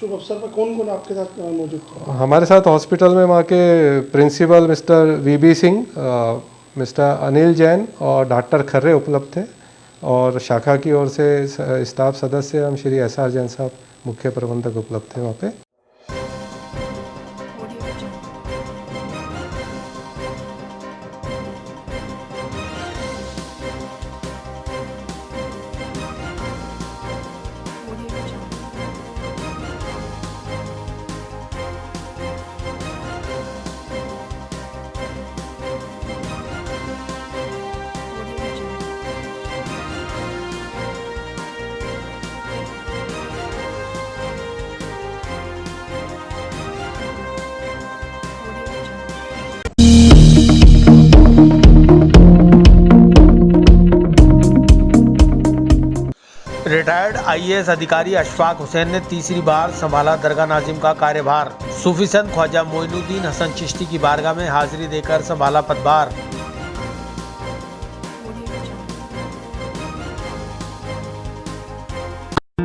शुभ अवसर पर कौन कौन आपके साथ मौजूद था? हमारे साथ हॉस्पिटल में वहाँ के principal mister V Singh, mister Anil Jain और डॉक्टर खर्रे उपलब्ध थे, और शाखा की ओर से स्टाफ सदस्य हम श्री SR जैन साहब मुख्य प्रबंधक उपलब्ध थे वहाँ पे। आईएएस अधिकारी अशफाक हुसैन ने तीसरी बार संभाला दरगाह नाजिम का कार्यभार। सूफी संत ख्वाजा मोइनुद्दीन हसन चिश्ती की बारगाह में हाजिरी देकर संभाला पदभार।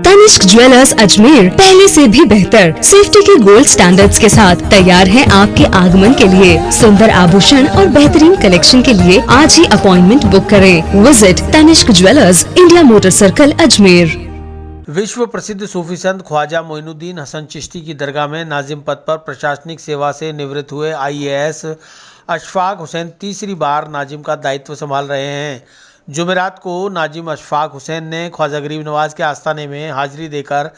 तनिष्क ज्वेलर्स अजमेर पहले से भी बेहतर सेफ्टी के गोल्ड स्टैंडर्ड्स के साथ तैयार है आपके आगमन के लिए। सुंदर आभूषण और बेहतरीन कलेक्शन के लिए आज ही अपॉइंटमेंट बुक करें। Visit Tanishq jewellers, India motor circle, Ajmer. विश्व प्रसिद्ध सूफी संत ख्वाजा मोइनुद्दीन हसन चिश्ती की दरगाह में नाजिम पद पर प्रशासनिक सेवा से निवृत्त हुए आईएएस अशफाक हुसैन तीसरी बार नाजिम का दायित्व संभाल रहे हैं। जुमेरात को नाजिम अशफाक हुसैन ने ख्वाजा गरीब नवाज के आस्थाने में हाजिरी देकर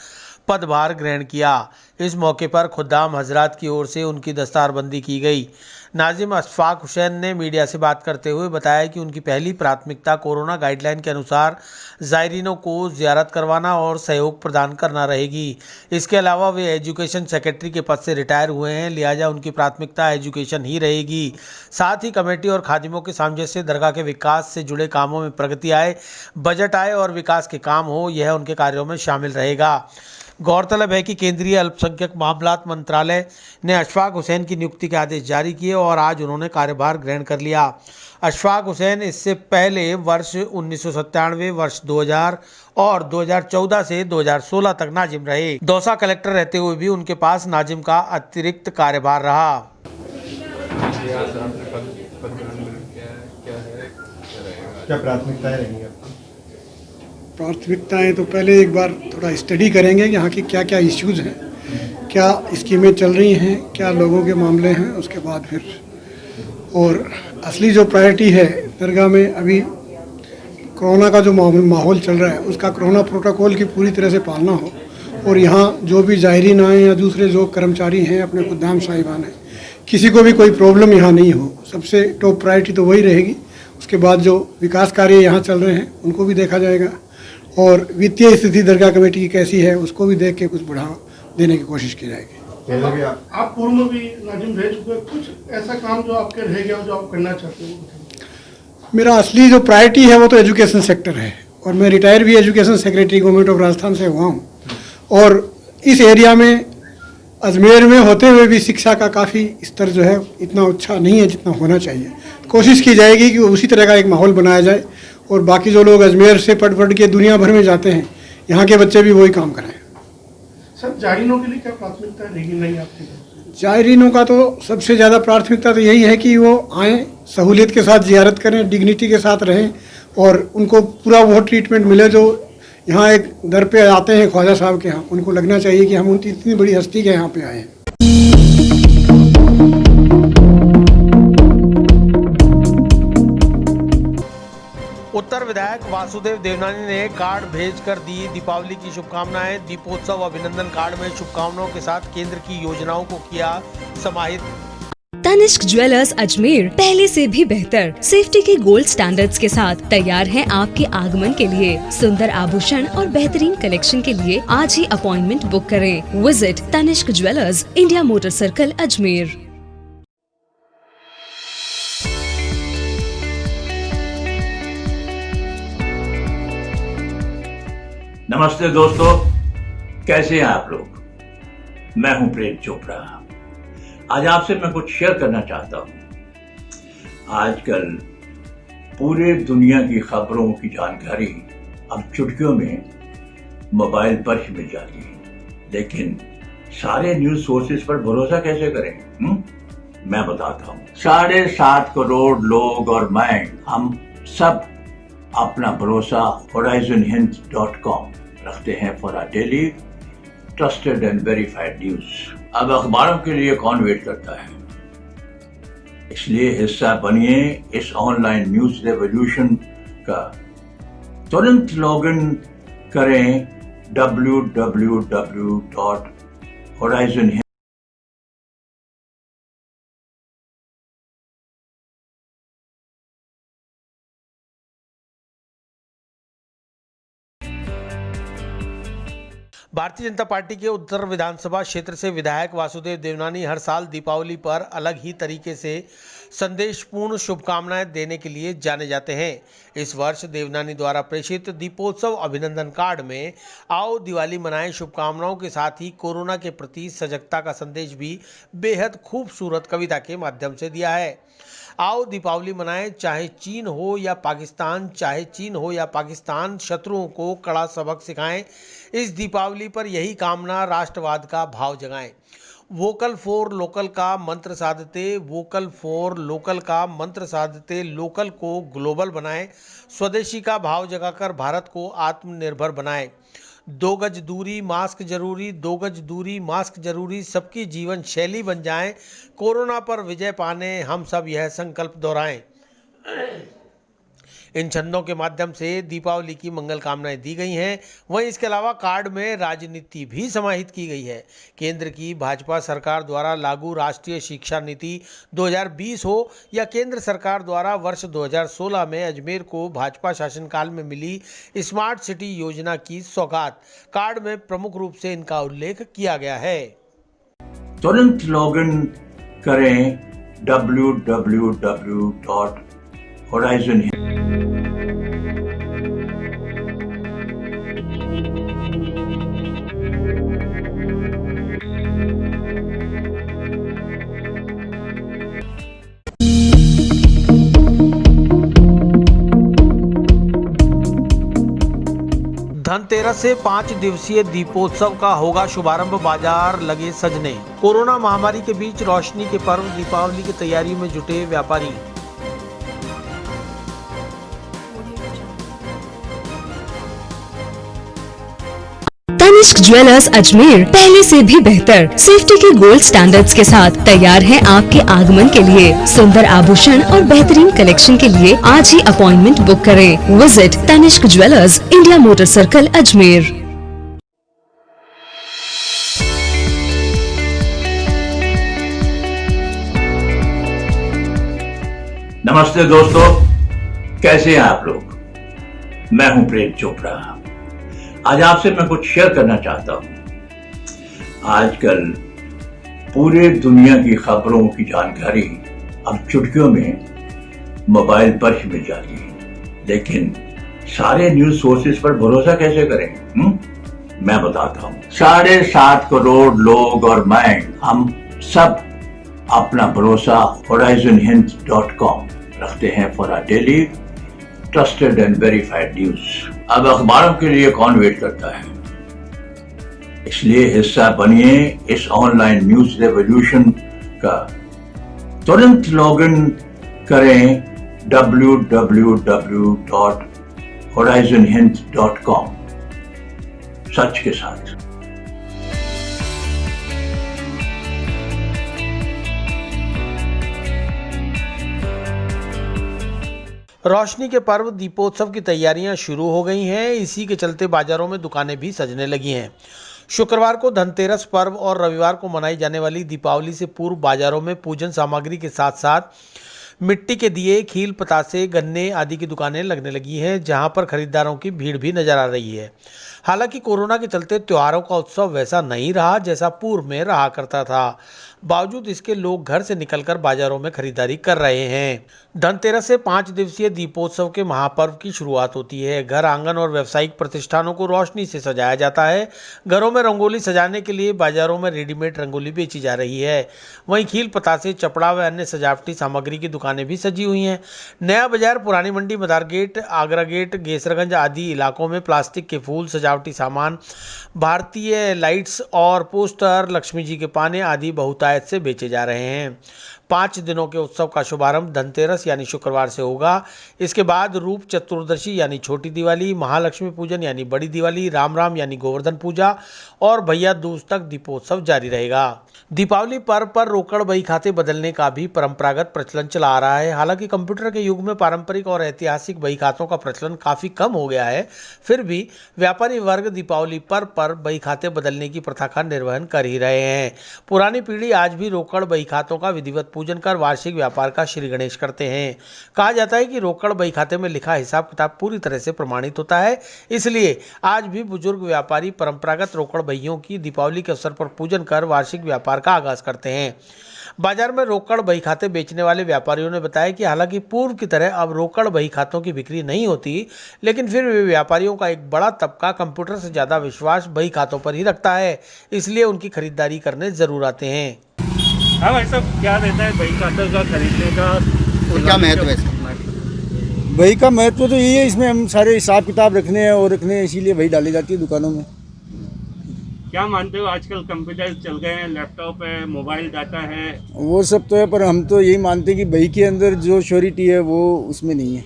पदभार ग्रहण किया। इस मौके पर खुद्दाम हजरात की ओर से उनकी दस्तारबंदी की गई। नाजिम अशफाक हुसैन ने मीडिया से बात करते हुए बताया कि उनकी पहली प्राथमिकता कोरोना गाइडलाइन के अनुसार ज़ायरीनों को ज़ियारत करवाना और सहयोग प्रदान करना रहेगी। इसके अलावा वे एजुकेशन सेक्रेटरी के पद से रिटायर हुए हैं, लिहाजा उनकी प्राथमिकता एजुकेशन ही रहेगी। साथ ही कमेटी और खादिमों के सामंजस्य से दरगाह के विकास से जुड़े कामों में प्रगति आए, बजट आए और विकास के काम हो, यह उनके कार्यों में शामिल रहेगा। गौरतलब है कि केंद्रीय अल्पसंख्यक मामलात मंत्रालय ने अशफाक हुसैन की नियुक्ति के आदेश जारी किए और आज उन्होंने कार्यभार ग्रहण कर लिया। अशफाक हुसैन इससे पहले वर्ष 1997, वर्ष 2000 और 2014 से 2016 तक नाजिम रहे। दौसा कलेक्टर रहते हुए भी उनके पास नाजिम का अतिरिक्त कार्यभार रहा। क्या प्राथमिकताएं रहेंगी आपकी? प्राथमिकताएं तो पहले एक बार थोड़ा स्टडी करेंगे यहाँ की क्या क्या इश्यूज़ हैं, क्या स्कीमें चल रही हैं, क्या लोगों के मामले हैं, उसके बाद फिर और असली जो प्रायोरिटी है दरगाह में अभी कोरोना का जो माहौल चल रहा है उसका कोरोना प्रोटोकॉल की पूरी तरह से पालना हो और यहाँ जो भी ज़ायरीन आए या दूसरे जो कर्मचारी हैं अपने खुद्दाम साहिबान हैं, किसी को भी कोई प्रॉब्लम यहाँ नहीं हो। सबसे टॉप प्रायोरिटी तो वही रहेगी। उसके बाद जो विकास कार्य यहाँ चल रहे हैं उनको भी देखा जाएगा और वित्तीय स्थिति दरगाह कमेटी की कैसी है उसको भी देख के कुछ बढ़ावा देने की कोशिश की जाएगी। आप पूर्व में भी नाजिम रह चुके, कुछ ऐसा काम जो आपके रह गया जो आप करना चाहते हो? मेरा असली जो प्रायोरिटी है वो तो एजुकेशन सेक्टर है और मैं रिटायर भी education secretary government of Rajasthan से हुआ हूँ और इस एरिया में अजमेर में होते हुए भी शिक्षा का काफ़ी स्तर जो है इतना अच्छा नहीं है जितना होना चाहिए। कोशिश की जाएगी कि उसी तरह का एक माहौल बनाया जाए और बाकी जो लोग अजमेर से पढ़ के दुनिया भर में जाते हैं यहाँ के बच्चे भी वही काम करें। सर जायरीनों के लिए क्या प्राथमिकता रहेगी नहीं आपकी? जायरीनों का तो सबसे ज़्यादा प्राथमिकता तो यही है कि वो आएँ, सहूलियत के साथ ज़ियारत करें, डिग्निटी के साथ रहें और उनको पूरा वो ट्रीटमेंट मिले जो यहाँ एक दर पे आते हैं ख्वाजा साहब के यहाँ। उनको लगना चाहिए कि हम उनकी इतनी बड़ी हस्ती के यहाँ पे आए हैं। उत्तर विधायक वासुदेव देवनानी ने कार्ड भेजकर दी दीपावली की शुभकामनाएं। दीपोत्सव अभिनंदन कार्ड में शुभकामनाओं के साथ केंद्र की योजनाओं को किया समाहित। तनिष्क ज्वेलर्स अजमेर पहले से भी बेहतर सेफ्टी के गोल्ड स्टैंडर्ड्स के साथ तैयार है आपके आगमन के लिए। सुंदर आभूषण और बेहतरीन कलेक्शन के लिए आज ही अपॉइंटमेंट बुक करें। Visit Tanishq jewellers, India motor circle, Ajmer. नमस्ते दोस्तों, कैसे हैं आप लोग? मैं हूं प्रेम चोपड़ा। आज आपसे मैं कुछ शेयर करना चाहता हूं। आजकल पूरे दुनिया की खबरों की जानकारी अब चुटकियों में मोबाइल पर ही मिल जाती है, लेकिन सारे न्यूज सोर्सेज पर भरोसा कैसे करें? मैं बताता हूं। 7.5 करोड़ लोग और मैं, हम सब अपना भरोसा horizonhind.com रखते हैं for our daily trusted and verified news. अब अखबारों के लिए कौन वेट करता है? इसलिए हिस्सा बनिए इस ऑनलाइन न्यूज रेवोल्यूशन का। तुरंत लॉगिन करें www.horizonhind भारतीय जनता पार्टी के उत्तर विधानसभा क्षेत्र से विधायक वासुदेव देवनानी हर साल दीपावली पर अलग ही तरीके से संदेशपूर्ण शुभकामनाएं देने के लिए जाने जाते हैं। इस वर्ष देवनानी द्वारा प्रेषित दीपोत्सव अभिनंदन कार्ड में आओ दिवाली मनाएं शुभकामनाओं के साथ ही कोरोना के प्रति सजगता का संदेश भी बेहद खूबसूरत कविता के माध्यम से दिया है। आओ दीपावली मनाएं, चाहे चीन हो या पाकिस्तान, शत्रुओं को कड़ा सबक सिखाएं। इस दीपावली पर यही कामना, राष्ट्रवाद का भाव जगाएं। वोकल फॉर लोकल का मंत्र साधते लोकल को ग्लोबल बनाएं। स्वदेशी का भाव जगाकर भारत को आत्मनिर्भर बनाएं। 2 गज दूरी मास्क जरूरी, सबकी जीवन शैली बन जाएं। कोरोना पर विजय पाने हम सब यह संकल्प दोहराएं। इन छंदों के माध्यम से दीपावली की मंगल कामनाएं दी गई हैं। वहीं इसके अलावा कार्ड में राजनीति भी समाहित की गई है। केंद्र की भाजपा सरकार द्वारा लागू राष्ट्रीय शिक्षा नीति 2020 हो या केंद्र सरकार द्वारा वर्ष 2016 में अजमेर को भाजपा शासनकाल में मिली स्मार्ट सिटी योजना की सौगात, कार्ड में प्रमुख रूप से इनका उल्लेख किया गया है। तुरंत लॉगिन करें www.horizon धनतेरस से 5 दिवसीय दीपोत्सव का होगा शुभारंभ, बाजार लगे सजने। कोरोना महामारी के बीच रोशनी के पर्व दीपावली की तैयारी में जुटे व्यापारी। तनिष्क ज्वेलर्स अजमेर पहले से भी बेहतर सेफ्टी के गोल्ड स्टैंडर्ड्स के साथ तैयार है आपके आगमन के लिए। सुंदर आभूषण और बेहतरीन कलेक्शन के लिए आज ही अपॉइंटमेंट बुक करें। Visit Tanishq jewellers, India motor circle, Ajmer. नमस्ते दोस्तों, कैसे हैं आप लोग? मैं हूं प्रेम चोपड़ा। आज आपसे मैं कुछ शेयर करना चाहता हूं। आजकल पूरे दुनिया की खबरों की जानकारी अब चुटकियों में मोबाइल पर ही मिल जाती है, लेकिन सारे न्यूज सोर्सेज पर भरोसा कैसे करें? मैं बताता हूं। 7.5 करोड़ लोग और मैं, हम सब अपना भरोसा horizonhint.com रखते हैं for our daily trusted and verified news. अब अखबारों के लिए कौन वेट करता है? इसलिए हिस्सा बनिए इस ऑनलाइन न्यूज रेवोल्यूशन का। तुरंत लॉगिन करें www.horizonhint.com सच के साथ। रोशनी के पर्व दीपोत्सव की तैयारियां शुरू हो गई हैं। इसी के चलते बाजारों में दुकानें भी सजने लगी हैं। शुक्रवार को धनतेरस पर्व और रविवार को मनाई जाने वाली दीपावली से पूर्व बाजारों में पूजन सामग्री के साथ साथ मिट्टी के दिए, खील, पतासे, गन्ने आदि की दुकानें लगने लगी हैं, जहां पर खरीदारों की भीड़ भी नजर आ रही है। हालांकि कोरोना के चलते त्योहारों का उत्सव वैसा नहीं रहा जैसा पूर्व में रहा करता था। बावजूद इसके लोग घर से निकलकर बाजारों में खरीदारी कर रहे हैं। धनतेरस से 5 दिवसीय दीपोत्सव के महापर्व की शुरुआत होती है। घर, आंगन और व्यावसायिक प्रतिष्ठानों को रोशनी से सजाया जाता है। घरों में रंगोली सजाने के लिए बाजारों में रेडीमेड रंगोली बेची जा रही है। वहीं खील, पतासे, चपड़ा व अन्य सजावटी सामग्री की दुकानें भी सजी हुई हैं। नया बाजार, पुरानी मंडी, मदार गेट, आगरा गेट, गेसरगंज आदि इलाकों में प्लास्टिक के फूल, सजावटी सामान, भारतीय लाइट्स और पोस्टर, लक्ष्मी जी के पाने आदि बहुतायत से बेचे जा रहे हैं। 5 दिनों के उत्सव का शुभारंभ धनतेरस यानी शुक्रवार से होगा। इसके बाद रूप चतुर्दशी यानी छोटी दिवाली, महालक्ष्मी पूजन यानी बड़ी दिवाली, राम राम यानी गोवर्धन पूजा और भैया दूज तक दीपोत्सव जारी रहेगा। दीपावली पर्व पर रोकड़ बही खाते बदलने का भी परंपरागत प्रचलन चला आ रहा है। हालांकि कंप्यूटर के युग में पारंपरिक और ऐतिहासिक बही खातों का प्रचलन काफी कम हो गया है, फिर भी व्यापारी वर्ग दीपावली पर्व पर बही खाते बदलने की प्रथा का निर्वहन कर ही रहे हैं। पुरानी पीढ़ी आज भी रोकड़ बही खातों का विधिवत पूजन कर वार्षिक व्यापार का श्री गणेश करते हैं। कहा जाता है कि रोकड़ बही खाते में लिखा हिसाब किताब पूरी तरह से प्रमाणित होता है, इसलिए आज भी बुजुर्ग व्यापारी परंपरागत रोकड़ बहियों की दीपावली के अवसर पर पूजन कर वार्षिक व्यापार का आगाज करते हैं। बाजार में रोकड़ बही खाते बेचने वाले व्यापारियों ने बताया कि हालांकि पूर्व की तरह अब रोकड़ बही खातों की बिक्री नहीं होती, लेकिन फिर भी व्यापारियों का एक बड़ा तबका कंप्यूटर से ज़्यादा विश्वास बही खातों पर ही रखता है, इसलिए उनकी खरीदारी करने ज़रूर आते हैं। हाँ भाई साहब, क्या रहता है बही खातों का खरीदने का, क्या महत्व है? बही का महत्व तो यही है, इसमें हम सारे हिसाब किताब रखने हैं और रखने हैं, इसीलिए बही डाली जाती है दुकानों में। क्या मानते हो, आजकल कंप्यूटर चल गए हैं, लैपटॉप है, मोबाइल डाटा है, वो सब तो है, पर हम तो यही मानते हैं कि बही के अंदर जो श्योरिटी है वो उसमें नहीं है।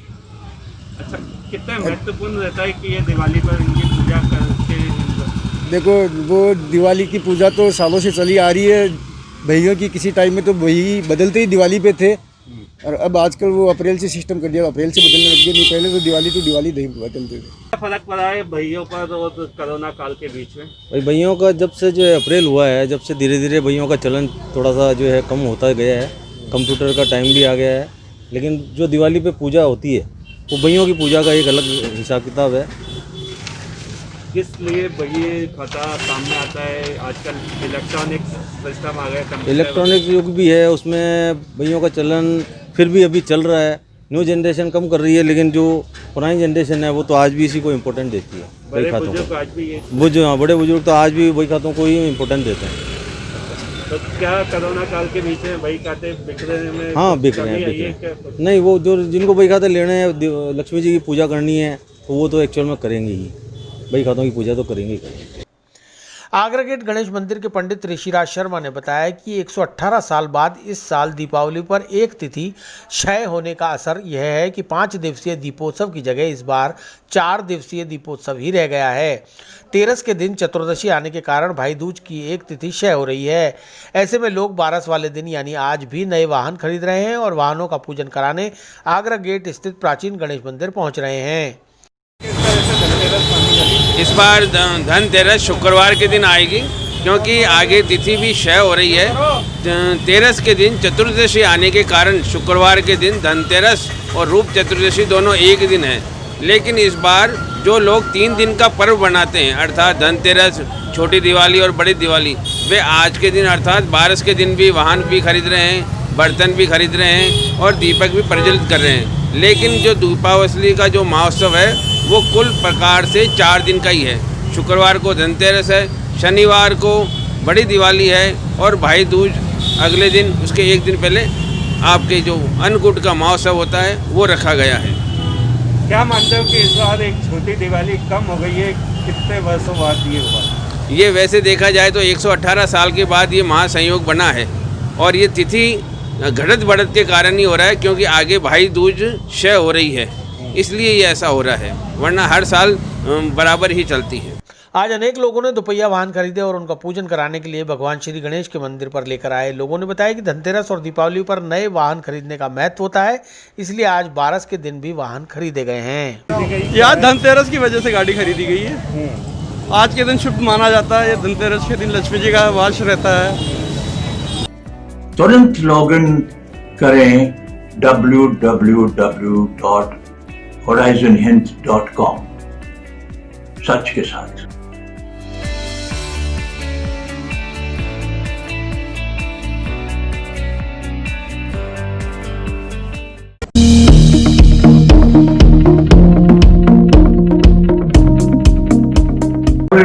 अच्छा, कितना महत्वपूर्ण रहता है कि ये दिवाली पर इनकी पूजा करके? देखो, वो दिवाली की पूजा तो सालों से चली आ रही है। बहियों की किसी टाइम में तो बही बदलते ही दिवाली पे थे, और अब आजकल वो अप्रैल से सिस्टम कर दिया, अप्रैल से बदलने लग गए। नहीं, पहले तो दिवाली बदलते थे। क्या फर्क पड़ा है बहियों पर और कोरोना काल के बीच में? भाई बहियों का जब से जो है अप्रैल हुआ है, जब से धीरे धीरे बहियों का चलन थोड़ा सा जो है कम होता गया है, कंप्यूटर का टाइम भी आ गया है, लेकिन जो दिवाली पे पूजा होती है वो बहियों की पूजा का एक अलग हिसाब किताब है। किस लिए बही खाता सामने आता है? आजकल इलेक्ट्रॉनिक सिस्टम आ गया, इलेक्ट्रॉनिक युग भी है, उसमें बहियों का चलन फिर भी अभी चल रहा है। न्यू जनरेशन कम कर रही है, लेकिन जो पुरानी जनरेशन है वो तो आज भी इसी को इम्पोर्टेंट देती है, बही खातों को। आज भी बड़े बुजुर्ग तो आज भी बही खातों को ही इम्पोर्टेंट देते हैं। तो क्या कोरोना काल के बीच में बही खाते बिक रहे हैं? हाँ, बिक रहे हैं। नहीं, वो जो जिनको बही खाते लेने हैं, लक्ष्मी जी की पूजा करनी है, तो वो तो एक्चुअल में करेंगे ही, बही खातों की पूजा तो करेंगे ही। आगरा गेट गणेश मंदिर के पंडित ऋषिराज शर्मा ने बताया कि 118 साल बाद इस साल दीपावली पर एक तिथि क्षय होने का असर यह है कि 5 दिवसीय दीपोत्सव की जगह इस बार 4 दिवसीय दीपोत्सव ही रह गया है। तेरस के दिन चतुर्दशी आने के कारण भाई दूज की एक तिथि क्षय हो रही है। ऐसे में लोग 12 वाले दिन यानी आज भी नए वाहन खरीद रहे हैं और वाहनों का पूजन कराने आगरा गेट स्थित प्राचीन गणेश मंदिर पहुँच रहे हैं। इस बार धनतेरस शुक्रवार के दिन आएगी, क्योंकि आगे तिथि भी क्षय हो रही है। तेरस के दिन चतुर्दशी आने के कारण शुक्रवार के दिन धनतेरस और रूप चतुर्दशी दोनों एक दिन है। लेकिन इस बार जो लोग 3 दिन का पर्व बनाते हैं, अर्थात धनतेरस, छोटी दिवाली और बड़ी दिवाली, वे आज के दिन अर्थात 12 के दिन भी वाहन भी खरीद रहे हैं, बर्तन भी खरीद रहे हैं और दीपक भी प्रज्वलित कर रहे हैं। लेकिन जो दीपावली का जो महोत्सव है वो कुल प्रकार से 4 दिन का ही है। शुक्रवार को धनतेरस है, शनिवार को बड़ी दिवाली है और भाई दूज अगले दिन, उसके एक दिन पहले आपके जो अन्नकूट का महोत्सव होता है वो रखा गया है। क्या मानते हो कि इस बार एक छोटी दिवाली कम हो गई है? कितने वर्षों बाद ये हुआ? ये वैसे देखा जाए तो 118 साल के बाद ये महासंयोग बना है और ये तिथि घटत बढ़त के कारण ही हो रहा है, क्योंकि आगे भाई दूज क्षय हो रही है, इसलिए ये ऐसा हो रहा है, वरना हर साल बराबर ही चलती है। आज अनेक लोगों ने दोपहिया वाहन खरीदे और उनका पूजन कराने के लिए भगवान श्री गणेश के मंदिर पर लेकर आए। लोगों ने बताया कि धनतेरस और दीपावली पर नए वाहन खरीदने का महत्व होता है, इसलिए आज 12 के दिन भी वाहन खरीदे गए हैं। यार धनतेरस की वजह से गाड़ी खरीदी गई है। आज के दिन शुभ माना जाता है, धनतेरस के दिन लक्ष्मी जी का वास रहता है। तुरंत लॉगिन करें www.horizonhind.com सच के साथ।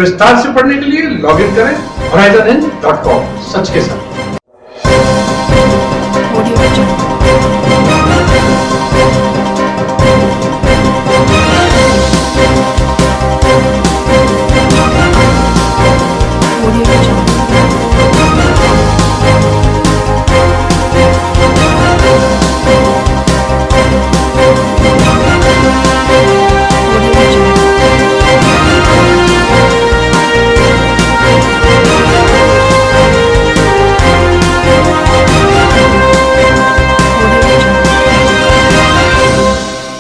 विस्तार से पढ़ने के लिए लॉगिन करें horizonhind.com सच के साथ।